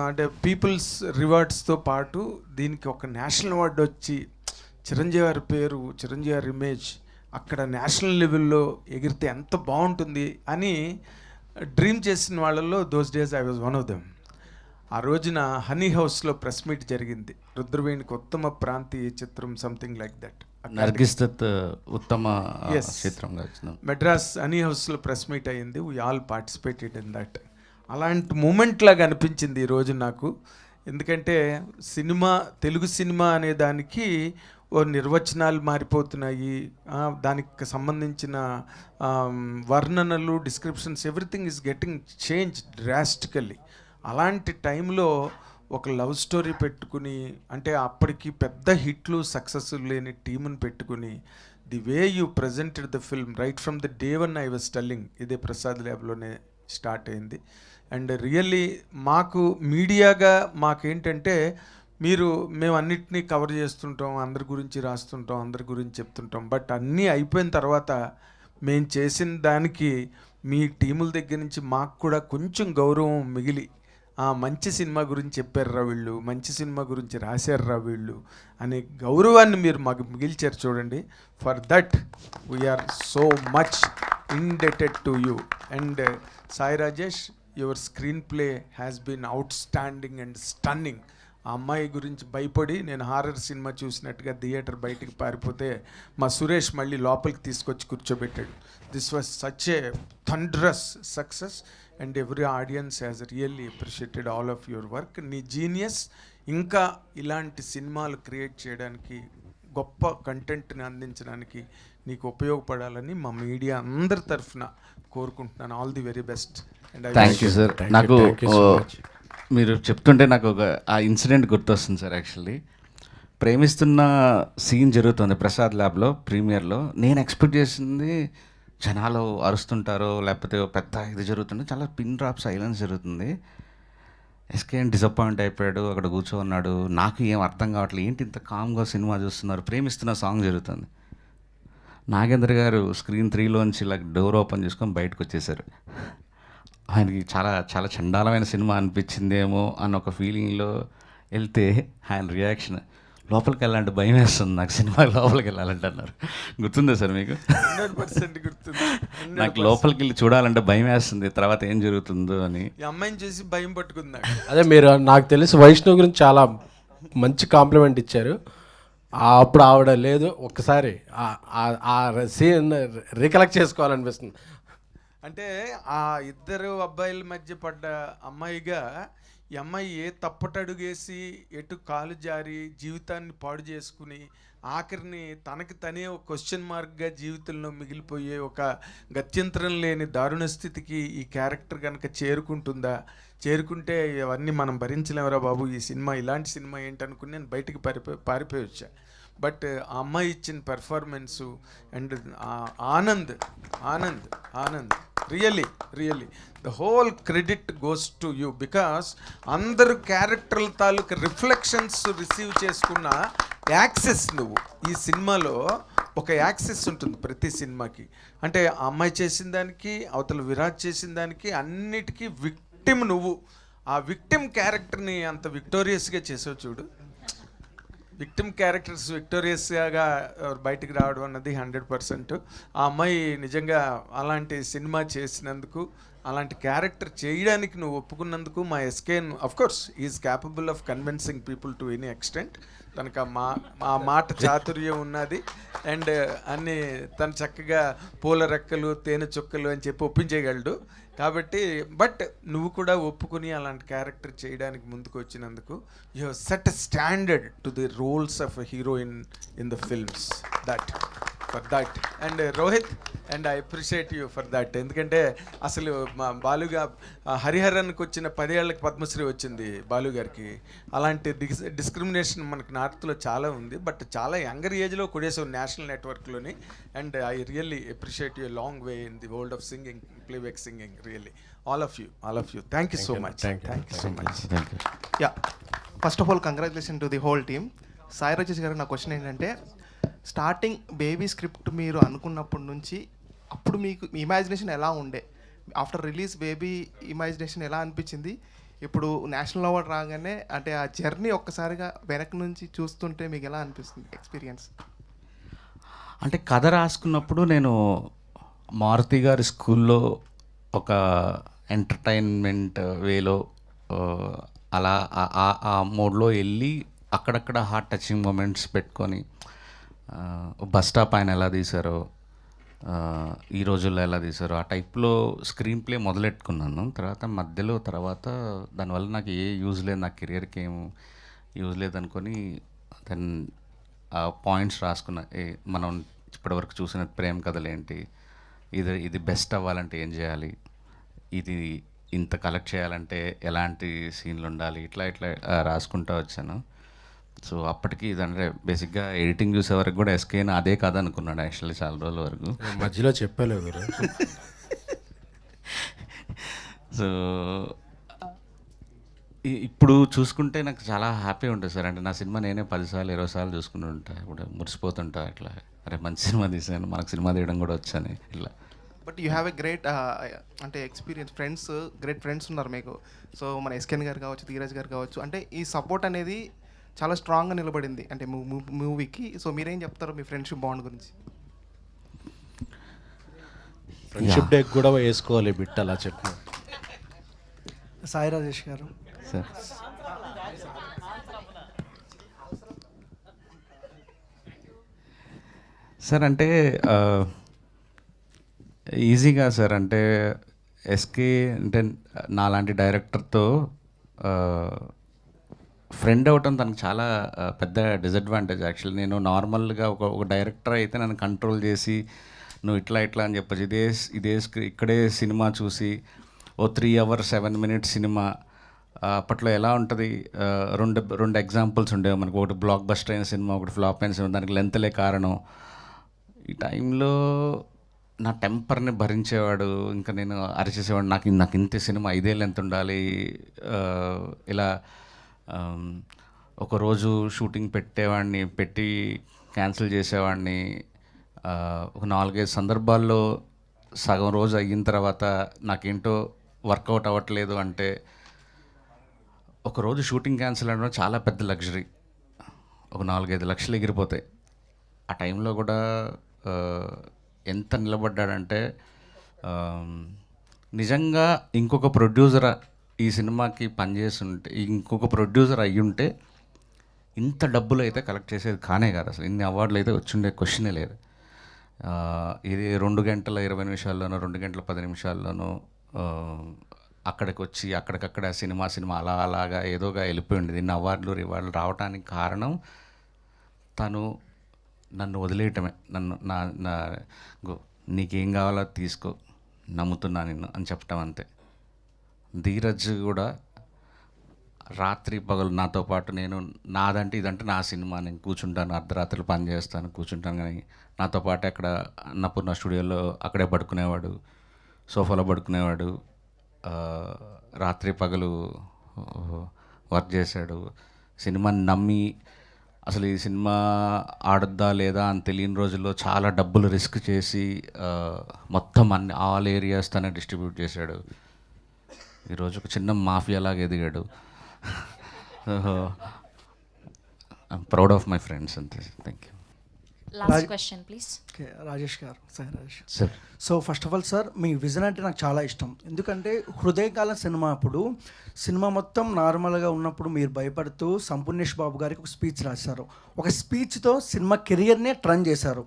అంటే పీపుల్స్ రివార్డ్స్తో పాటు దీనికి ఒక నేషనల్ అవార్డు వచ్చి చిరంజీవి గారి పేరు, చిరంజీవి గారి ఇమేజ్ అక్కడ నేషనల్ లెవెల్లో ఎగిరితే ఎంత బాగుంటుంది అని డ్రీమ్ చేసిన వాళ్ళల్లో those days I was one of them. ఆ రోజున హనీ హౌస్లో ప్రెస్ మీట్ జరిగింది, రుద్రవేణికి ఉత్తమ ప్రాంతీయ చిత్రం, something like that. Nargis Dutt ఉత్తమ చిత్రంగా మెడ్రాస్ హనీ హౌస్లో ప్రెస్ మీట్ అయ్యింది. We all participated in that. అలాంటి మూమెంట్ లాగా అనిపించింది ఈరోజు నాకు. ఎందుకంటే సినిమా, తెలుగు సినిమా అనే దానికి ఓ నిర్వచనాలు మారిపోతున్నాయి, దానికి సంబంధించిన వర్ణనలు, descriptions, everything is getting change drastically. అలాంటి టైంలో ఒక లవ్ స్టోరీ పెట్టుకుని, అంటే అప్పటికి పెద్ద హిట్లు సక్సెస్ లేని టీముని పెట్టుకుని, the way you presented the film right from the day one I was telling, ఇదే ప్రసాద్ ల్యాబ్లోనే స్టార్ట్ అయింది. అండ్ రియల్లీ మాకు మీడియాగా మాకేంటంటే, మేము అన్నిటినీ కవర్ చేస్తుంటాం, అందరి గురించి రాస్తుంటాం, అందరి గురించి చెప్తుంటాం. బట్ అన్నీ అయిపోయిన తర్వాత మేము చేసిన దానికి మీ టీముల దగ్గర నుంచి మాకు కూడా కొంచెం గౌరవం మిగిలి, మంచి సినిమా గురించి చెప్పారురా వీళ్ళు, మంచి సినిమా గురించి రాశారురా వీళ్ళు అనే గౌరవాన్ని మీరు మాకు మిగిల్చారు చూడండి. For that we're so much indebted to you. And Sai Rajesh, your screenplay has been outstanding and stunning. ఆ అమ్మాయి గురించి భయపడి నేను హారర్ సినిమా చూసినట్టుగా థియేటర్ బయటికి పారిపోతే మా సురేష్ మళ్ళీ లోపలికి తీసుకొచ్చి కూర్చోబెట్టాడు. This was such a thunderous success and every audience has really appreciated all of your work. నీ జీనియస్ ఇంకా ఇలాంటి సినిమాలు క్రియేట్ చేయడానికి, గొప్ప కంటెంట్ని అందించడానికి నీకు ఉపయోగపడాలని మా మీడియా అందరి తరఫున కోరుకుంటున్నాను. All the very best. Thank you sir. నాకు మీరు చెప్తుంటే నాకు ఒక ఆ ఇన్సిడెంట్ గుర్తొస్తుంది సార్. యాక్చువల్లీ ప్రేమిస్తున్న సీన్ జరుగుతుంది ప్రసాద్ ల్యాబ్లో ప్రీమియర్లో. నేను ఎక్స్పెక్ట్ చేసింది జనాలు అరుస్తుంటారో లేకపోతే పెద్ద ఇది జరుగుతుంది, చాలా పిన్ డ్రాప్ సైలెన్స్ జరుగుతుంది. ఎస్కేఎన్ డిసప్పాయింట్ అయిపోయాడు, అక్కడ కూర్చోన్నాడు. నాకు ఏం అర్థం కావట్లేదు, ఏంటి ఇంత కామ్గా సినిమా చూస్తున్నారు, ప్రేమిస్తున్న సాంగ్ జరుగుతుంది. నాగేంద్ర గారు స్క్రీన్ 3లోంచి ఇలా డోర్ ఓపెన్ చేసుకొని బయటకు వచ్చేసారు. ఆయనకి చాలా చాలా చండాలమైన సినిమా అనిపించిందేమో అన్న ఒక ఫీలింగ్లో వెళ్తే ఆయన రియాక్షన్, లోపలికి వెళ్ళాలంటే భయం వేస్తుంది నాకు, సినిమా లోపలికి వెళ్ళాలంటే అన్నారు. గుర్తుందా సార్ మీకు? 100% గుర్తుంది. నాకు లోపలికి వెళ్ళి చూడాలంటే భయం వేస్తుంది, తర్వాత ఏం జరుగుతుందో అని. ఈ అమ్మాయిని చూసి భయం పట్టుకుంది నాకు. అదే మీరు నాకు తెలిసి వైష్ణవ్ గురించి చాలా మంచి కాంప్లిమెంట్ ఇచ్చారు. అప్పుడు ఆవిడ లేదు, ఒక్కసారి ఆ సీన్ రికలెక్ట్ చేసుకోవాలనిపిస్తుంది. అంటే ఆ ఇద్దరు అబ్బాయిల మధ్య పడ్డ అమ్మాయిగా ఈ అమ్మాయి ఏ తప్పటడుగేసి ఎటు కాలు జారి జీవితాన్ని పాడు చేసుకుని ఆఖరిని తనకి తనే ఒక క్వశ్చన్ మార్క్గా జీవితంలో మిగిలిపోయే ఒక గత్యంతరం లేని దారుణ స్థితికి ఈ క్యారెక్టర్ కనుక చేరుకుంటే అవన్నీ మనం భరించలేమరా బాబు, ఈ సినిమా ఇలాంటి సినిమా ఏంటనుకుని నేను బయటికి పారిపోయి వచ్చా. బట్ ఆ అమ్మాయి ఇచ్చిన performance and Anand really the whole credit goes to you, because అందరు క్యారెక్టర్ల తాలూకు రిఫ్లెక్షన్స్ రిసీవ్ చేసుకున్న యాక్సెస్ నువ్వు. ఈ సినిమాలో ఒక యాక్సెస్ ఉంటుంది ప్రతి సినిమాకి. అంటే ఆ అమ్మాయి చేసిన దానికి, అవతల విరాట్ చేసిన దానికి అన్నిటికీ విక్టిమ్ నువ్వు. ఆ విక్టిమ్ క్యారెక్టర్ని అంత విక్టోరియస్గా చేసావు చూడు. విక్టిమ్ క్యారెక్టర్స్ విక్టోరియస్గా బయటికి రావడం అన్నది 100%. ఆ అమ్మాయి నిజంగా అలాంటి సినిమా చేసినందుకు, అలాంటి క్యారెక్టర్ చేయడానికి నువ్వు ఒప్పుకున్నందుకు మా SKN of course is capable of convincing people to any extent. తనకు ఆ మాట చాతుర్యం ఉన్నది. అండ్ అన్ని తను చక్కగా పూల రెక్కలు తేనె చుక్కలు అని చెప్పి ఒప్పించేయగలడు. కాబట్టి బట్ నువ్వు కూడా ఒప్పుకుని అలాంటి క్యారెక్టర్ చేయడానికి ముందుకు వచ్చినందుకు you have set a standard to the roles of a heroine in the films. For that and Rohit and I appreciate you for that. ఎందుకంటే అసలు మా బాలుగా హరిహరన్కి వచ్చిన 10 ఏళ్ళకి పద్మశ్రీ వచ్చింది బాలు గారికి. అలాంటి డిస్క్రిమినేషన్ మనకు నార్త్లో చాలా ఉంది. బట్ చాలా యంగర్ ఏజ్లో కొడేసాం నేషనల్ నెట్వర్క్లోని. And I really appreciate you long way in the world of singing, playback singing. Really all of you. Thank you so much. Thank you so much. Yeah, first of all congratulations to the whole team. Sai Rajesh గారు, నా question ఏంటంటే, starting baby script మీరు అనుకున్నప్పటి నుంచి అప్పుడు మీకు imagination ఎలా ఉండే? After release baby imagination ఎలా అనిపించింది? ఇప్పుడు నేషనల్ అవార్డ్ రాగానే అంటే ఆ జర్నీ ఒక్కసారిగా వెనక నుంచి చూస్తుంటే మీకు ఎలా అనిపిస్తుంది ఎక్స్పీరియన్స్? అంటే కథ రాసుకున్నప్పుడు నేను మారుతి గారి స్కూల్లో ఒక ఎంటర్టైన్మెంట్ వేలో అలా ఆ మోడ్లో వెళ్ళి అక్కడక్కడ హార్ట్ టచింగ్ మూమెంట్స్ పెట్టుకొని, బస్ స్టాప్ ఆయన ఎలా తీశారో, ఈ రోజుల్లో ఎలా తీశారో ఆ టైప్లో స్క్రీన్ ప్లే మొదలెట్టుకున్నాను. తర్వాత దానివల్ల నాకు ఏ యూజ్ లేదు, నా కెరియర్కి ఏం యూజ్ లేదనుకొని దెన్ ఆ పాయింట్స్ రాసుకున్నా. మనం ఇప్పటివరకు చూసిన ప్రేమ కథలేంటి, ఇది బెస్ట్ అవ్వాలంటే ఏం చేయాలి, ఇది ఇంత కలెక్ట్ చేయాలంటే ఎలాంటి సీన్లు ఉండాలి, ఇట్లా రాసుకుంటూ వచ్చాను. సో అప్పటికి ఇదంటే బేసిక్గా ఎడిటింగ్ చూసే వరకు కూడా ఎస్కేన్ అదే కథ అనుకున్నాడు యాక్చువల్లీ చాలా రోజుల వరకు. మధ్యలో చెప్పలేదు. సో ఇప్పుడు చూసుకుంటే నాకు చాలా హ్యాపీ ఉంటుంది సార్. అంటే నా సినిమా నేనే 10 సార్లు 20 సార్లు చూసుకుంటూ ఉంటా, ఇప్పుడు మురిసిపోతుంటా ఇట్లా, అరే మంచి సినిమా తీసాను, మనకు సినిమా తీయడం కూడా వచ్చని ఇట్లా. But you have a great అంటే ఎక్స్పీరియన్స్ గ్రేట్ ఫ్రెండ్స్ ఉన్నారు మీకు. సో మన ఎస్కెన్ గారు కావచ్చు, ధీరజ్ గారు కావచ్చు, అంటే ఈ సపోర్ట్ అనేది చాలా స్ట్రాంగ్గా నిలబడింది అంటే మూవీకి. సో మీరేం చెప్తారు మీ ఫ్రెండ్షిప్ బాండ్ గురించి? ఫ్రెండ్షిప్ డే కూడా వేసుకోవాలి బిట్ అలా చెప్పి. సాయి రాజేష్ గారు సార్ సార్ అంటే ఈజీగా సార్ అంటే ఎస్కే అంటే నాలాంటి డైరెక్టర్తో ఫ్రెండ్ అవ్వటం తనకు చాలా పెద్ద డిసడ్వాంటేజ్. యాక్చువల్లీ నేను నార్మల్గా ఒక డైరెక్టర్ అయితే నన్ను కంట్రోల్ చేసి నువ్వు ఇట్లా అని చెప్పచ్చు. ఇక్కడే సినిమా చూసి ఓ 3 hours 7 minutes సినిమా అప్పట్లో ఎలా ఉంటుంది, రెండు ఎగ్జాంపుల్స్ ఉండేవి మనకు. ఒకటి బ్లాక్ బస్టర్ అయిన సినిమా, ఒకటి ఫ్లాప్ అయిన సినిమా. దానికి లెంత్లే కారణం. ఈ టైంలో నా టెంపర్ని భరించేవాడు, ఇంకా నేను అరిచేసేవాడు, నాకు ఇంత సినిమా 5 లెంత్ ఉండాలి ఇలా. ఒకరోజు షూటింగ్ పెట్టి క్యాన్సిల్ చేసేవాడిని. ఒక 4-5 సందర్భాల్లో సగం రోజు అయిన తర్వాత నాకేంటో వర్కౌట్ అవ్వట్లేదు అంటే ఒకరోజు షూటింగ్ క్యాన్సిల్ అవ్వడం చాలా పెద్ద లగ్జరీ. ఒక 4-5 లక్షలు ఎగిరిపోతాయి. ఆ టైంలో కూడా ఎంత నిలబడ్డాడంటే నిజంగా ఇంకొక ప్రొడ్యూసర్ ఈ సినిమాకి పనిచేస్తుంటే, ఇంకొక ప్రొడ్యూసర్ అయ్యుంటే ఇంత డబ్బులు అయితే కలెక్ట్ చేసేది కానే కాదు అసలు. ఇన్ని అవార్డులు అయితే వచ్చుండే క్వశ్చనే లేదు. ఇది 2 గంటల 20 నిమిషాల్లోనో 2 గంటల 10 నిమిషాల్లోనో అక్కడికి వచ్చి అక్కడికక్కడ సినిమా అలాగా ఏదోగా వెళ్ళిపోయింది. ఇన్ని అవార్డులు రివార్డులు రావడానికి కారణం తను నన్ను వదిలేయటమే. నీకేం కావాలో తీసుకో, నమ్ముతున్నా నిన్ను అని చెప్పటం అంతే. ధీరజ్ కూడా రాత్రి పగలు నాతో పాటు, నేను ఇదంటే నా సినిమా, నేను కూర్చుంటాను, అర్ధరాత్రులు పని చేస్తాను, కూర్చుంటాను. కానీ నాతో పాటు అక్కడ అన్నపూర్ణ స్టూడియోలో అక్కడే పడుకునేవాడు, సోఫాలో పడుకునేవాడు. రాత్రి పగలు వర్క్ చేశాడు. సినిమాని నమ్మి అసలు ఈ సినిమా ఆడద్దా లేదా అని తెలియని రోజుల్లో చాలా డబ్బులు రిస్క్ చేసి మొత్తం ఆల్ ఏరియాస్ తనే డిస్ట్రిబ్యూట్ చేశాడు. ఈరోజు ఒక చిన్న మాఫియాలాగా ఎదిగాడు. I'm proud of my friends అంతే. Thank you. Last question please. Okay, Rajesh గారు, Sai Rajesh sir. So first of all sir, మీ విజన్ అంటే నాకు చాలా ఇష్టం. ఎందుకంటే హృదయకాలం సినిమా అప్పుడు సినిమా మొత్తం నార్మల్గా ఉన్నప్పుడు మీరు భయపడుతూ సంపూర్ణేష్ బాబు గారికి ఒక స్పీచ్ రాశారు. ఒక స్పీచ్తో సినిమా కెరియర్నే టర్న్ చేశారు.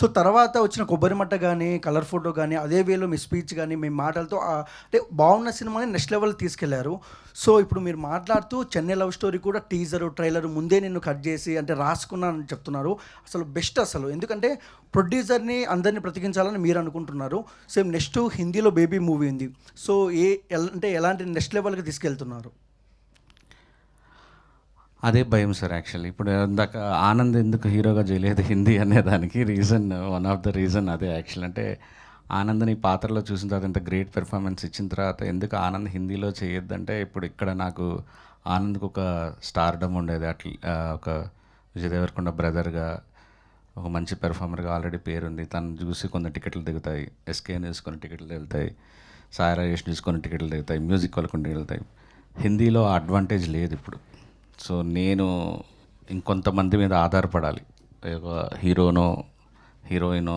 సో తర్వాత వచ్చిన కొబ్బరిమట్ట కానీ, కలర్ ఫోటో కానీ, అదే వేలో మీ స్పీచ్ కానీ, మీ మాటలతో అంటే బాగున్న సినిమాని నెక్స్ట్ లెవెల్ తీసుకెళ్లారు. సో ఇప్పుడు మీరు మాట్లాడుతూ చెన్నై లవ్ స్టోరీ కూడా టీజరు ట్రైలర్ ముందే నిన్ను కట్ చేసి అంటే రాసుకున్నానని చెప్తున్నారు. అసలు బెస్ట్ అసలు. ఎందుకంటే ప్రొడ్యూసర్ని అందరినీ బ్రతికించాలని మీరు అనుకుంటున్నారు. సేమ్ నెక్స్ట్ హిందీలో బేబీ మూవీ ఉంది. సో అంటే ఎలాంటి నెక్స్ట్ లెవెల్కి తీసుకెళ్తున్నారు? అదే భయం సార్. యాక్చువల్లీ ఇప్పుడు ఇందాక ఆనంద్ ఎందుకు హీరోగా చేయలేదు హిందీ అనేదానికి వన్ ఆఫ్ ద రీజన్ అదే. యాక్చువల్ అంటే ఆనంద్ని ఈ పాత్రలో చూసిన తర్వాత ఇంత గ్రేట్ పెర్ఫార్మెన్స్ ఇచ్చిన తర్వాత ఎందుకు ఆనంద్ హిందీలో చేయొద్దంటే, ఇప్పుడు ఇక్కడ నాకు ఆనంద్కి ఒక స్టార్డమ్ ఉండేది. అట్లా ఒక విజయ్ దేవరకొండ బ్రదర్గా, ఒక మంచి పెర్ఫార్మర్గా ఆల్రెడీ పేరుంది. తను చూసి కొన్ని టికెట్లు దిగుతాయి, ఎస్కే న్యూస్ కొన్ని టికెట్లు వెళ్తాయి, సాయి రాజేష్ న్యూస్ కొన్ని టికెట్లు దిగుతాయి, మ్యూజిక్ వాళ్ళు కొన్ని వెళ్తాయి. హిందీలో ఆ అడ్వాంటేజ్ లేదు ఇప్పుడు. సో నేను ఇంకొంతమంది మీద ఆధారపడాలి. ఒక హీరోనో హీరోయినో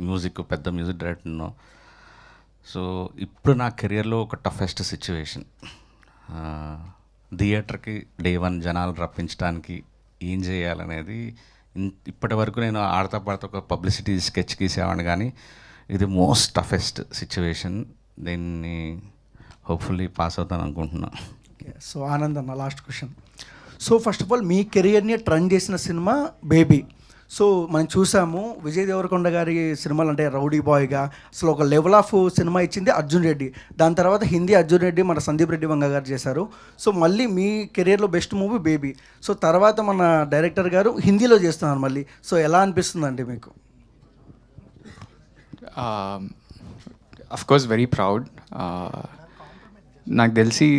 మ్యూజిక్ పెద్ద మ్యూజిక్ డైరెక్టర్నో. సో ఇప్పుడు నా కెరియర్లో ఒక టఫెస్ట్ సిచ్యువేషన్. థియేటర్కి డే 1 జనాలు రప్పించడానికి ఏం చేయాలనేది ఇప్పటి వరకు నేను ఆడతా పాడతా ఒక పబ్లిసిటీ స్కెచ్ గీసేవాడిని, కానీ ఇది మోస్ట్ టఫెస్ట్ సిచ్యువేషన్. దీన్ని హోప్ఫుల్లీ పాస్ అవుతాను అనుకుంటున్నాను. సో ఆనంద్ అన్న, last question. So first of all మీ కెరియర్ని ట్రన్ చేసిన సినిమా బేబీ. సో మనం చూసాము విజయ్ దేవరకొండ గారి సినిమాలు అంటే రౌడీ బాయ్గా అసలు ఒక లెవెల్ ఆఫ్ సినిమా ఇచ్చింది అర్జున్ రెడ్డి. దాని తర్వాత హిందీ అర్జున్ రెడ్డి మన సందీప్ రెడ్డి వంగ గారు చేశారు. సో మళ్ళీ మీ కెరియర్లో బెస్ట్ మూవీ బేబీ. సో తర్వాత మన డైరెక్టర్ గారు హిందీలో చేస్తున్నారు మళ్ళీ. సో ఎలా అనిపిస్తుందండి మీకు? Of course very proud. నాకు తెలిసి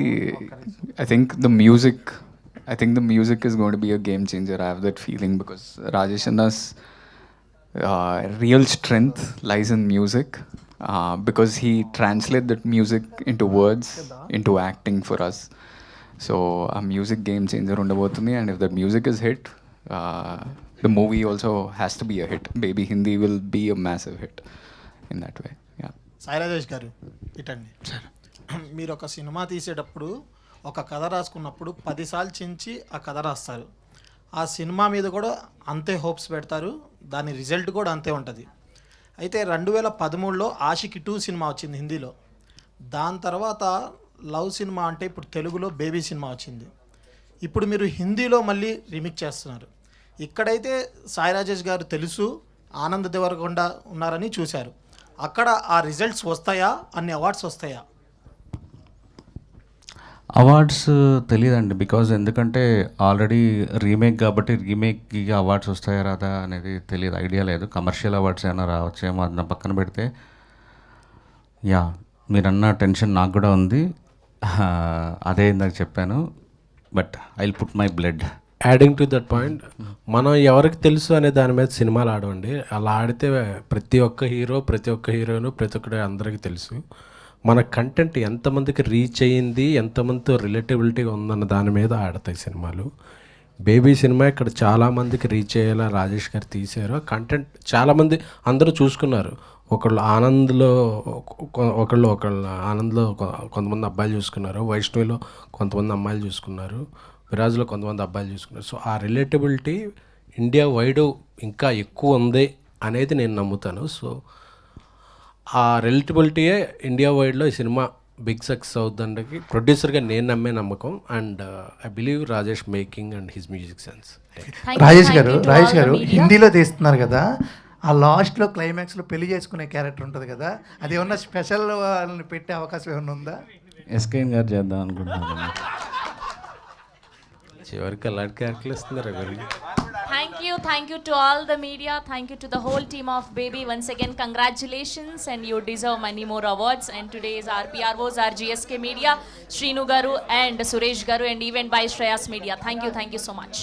I think the music is going to be a game changer. I have that feeling because Rajesh Anna's real strength lies in music. because he translates that music into words, into acting for us. So a music game changer ఉండబోతుంది, and if the music is hit, the movie also has to be a hit. Baby Hindi will be a massive hit in that way. Yeah. Sai Rajesh గారు ఇటండి, మీరు ఒక cinema తీసేటప్పుడు ఒక కథ రాసుకున్నప్పుడు 10 సార్లు చించి ఆ కథ రాస్తారు. ఆ సినిమా మీద కూడా అంతే హోప్స్ పెడతారు, దాని రిజల్ట్ కూడా అంతే ఉంటుంది. అయితే 2013లో ఆషికి 2 సినిమా వచ్చింది హిందీలో. దాని తర్వాత లవ్ సినిమా అంటే ఇప్పుడు తెలుగులో బేబీ సినిమా వచ్చింది. ఇప్పుడు మీరు హిందీలో మళ్ళీ రీమిక్స్ చేస్తున్నారు. ఇక్కడైతే సాయి రాజేష్ గారు తెలుసు, ఆనంద్ దేవరకొండ ఉన్నారని చూశారు. అక్కడ ఆ రిజల్ట్స్ వస్తాయా, అన్ని అవార్డ్స్ వస్తాయా? అవార్డ్స్ తెలియదండి, బికాజ్ ఎందుకంటే ఆల్రెడీ రీమేక్ కాబట్టి రీమేక్కి అవార్డ్స్ వస్తాయా రాదా అనేది తెలియదు, ఐడియా లేదు. కమర్షియల్ అవార్డ్స్ ఏమైనా రావచ్చేమో అది నా పక్కన పెడితే, యా మీరన్న టెన్షన్ నాకు కూడా ఉంది. అదే ఇందాక చెప్పాను, but I will put my blood. Adding to that point, మనం ఎవరికి తెలుసు అనే దాని మీద సినిమాలు ఆడవండి. అలా ఆడితే ప్రతి ఒక్క హీరో, ప్రతి ఒక్క హీరోయిన్, ప్రతి ఒక్కటి అందరికీ తెలుసు. మన కంటెంట్ ఎంతమందికి రీచ్ అయ్యింది, ఎంతమందితో రిలేటబిలిటీగా ఉందన్న దాని మీద ఆడతాయి సినిమాలు. బేబీ సినిమా ఇక్కడ చాలామందికి రీచ్ అయ్యేలా రాజేష్ గారు తీశారు. కంటెంట్ చాలామంది అందరూ చూసుకున్నారు. ఒకళ్ళు ఆనంద్లో ఒకళ్ళు ఆనంద్లో కొంతమంది అబ్బాయిలు చూసుకున్నారు, వైష్ణవిలో కొంతమంది అమ్మాయిలు చూసుకున్నారు, విరాజ్లో కొంతమంది అబ్బాయిలు చూసుకున్నారు. సో ఆ రిలేటబిలిటీ ఇండియా వైడ్ ఇంకా ఎక్కువ ఉంది అనేది నేను నమ్ముతాను. సో ఆ రిలేటబిలిటీయే ఇండియా వైడ్లో ఈ సినిమా బిగ్ సక్సెస్ అవుతుందకి ప్రొడ్యూసర్గా నేను నమ్మే నమ్మకం. And I believe Rajesh making and his music sense. Rajesh గారు హిందీలో తీస్తున్నారు కదా, ఆ లాస్ట్లో క్లైమాక్స్లో పెళ్లి చేసుకునే క్యారెక్టర్ ఉంటుంది కదా, అది ఏమన్నా స్పెషల్ వాళ్ళని పెట్టే అవకాశం ఏమన్నా ఉందా? ఎస్కేఎన్ గారు చేద్దాం అనుకుంటున్నాను. చివరికి అలాంటి క్యారెక్టర్లు ఇస్తున్నారు ఎవరికి. Thank you to all the media. Thank you to the whole team of Baby. Once again, congratulations, and you deserve many more awards. And today's RPROs are GSK Media, Srinu Garu and Suresh Garu, and even by Shreyas Media. Thank you so much.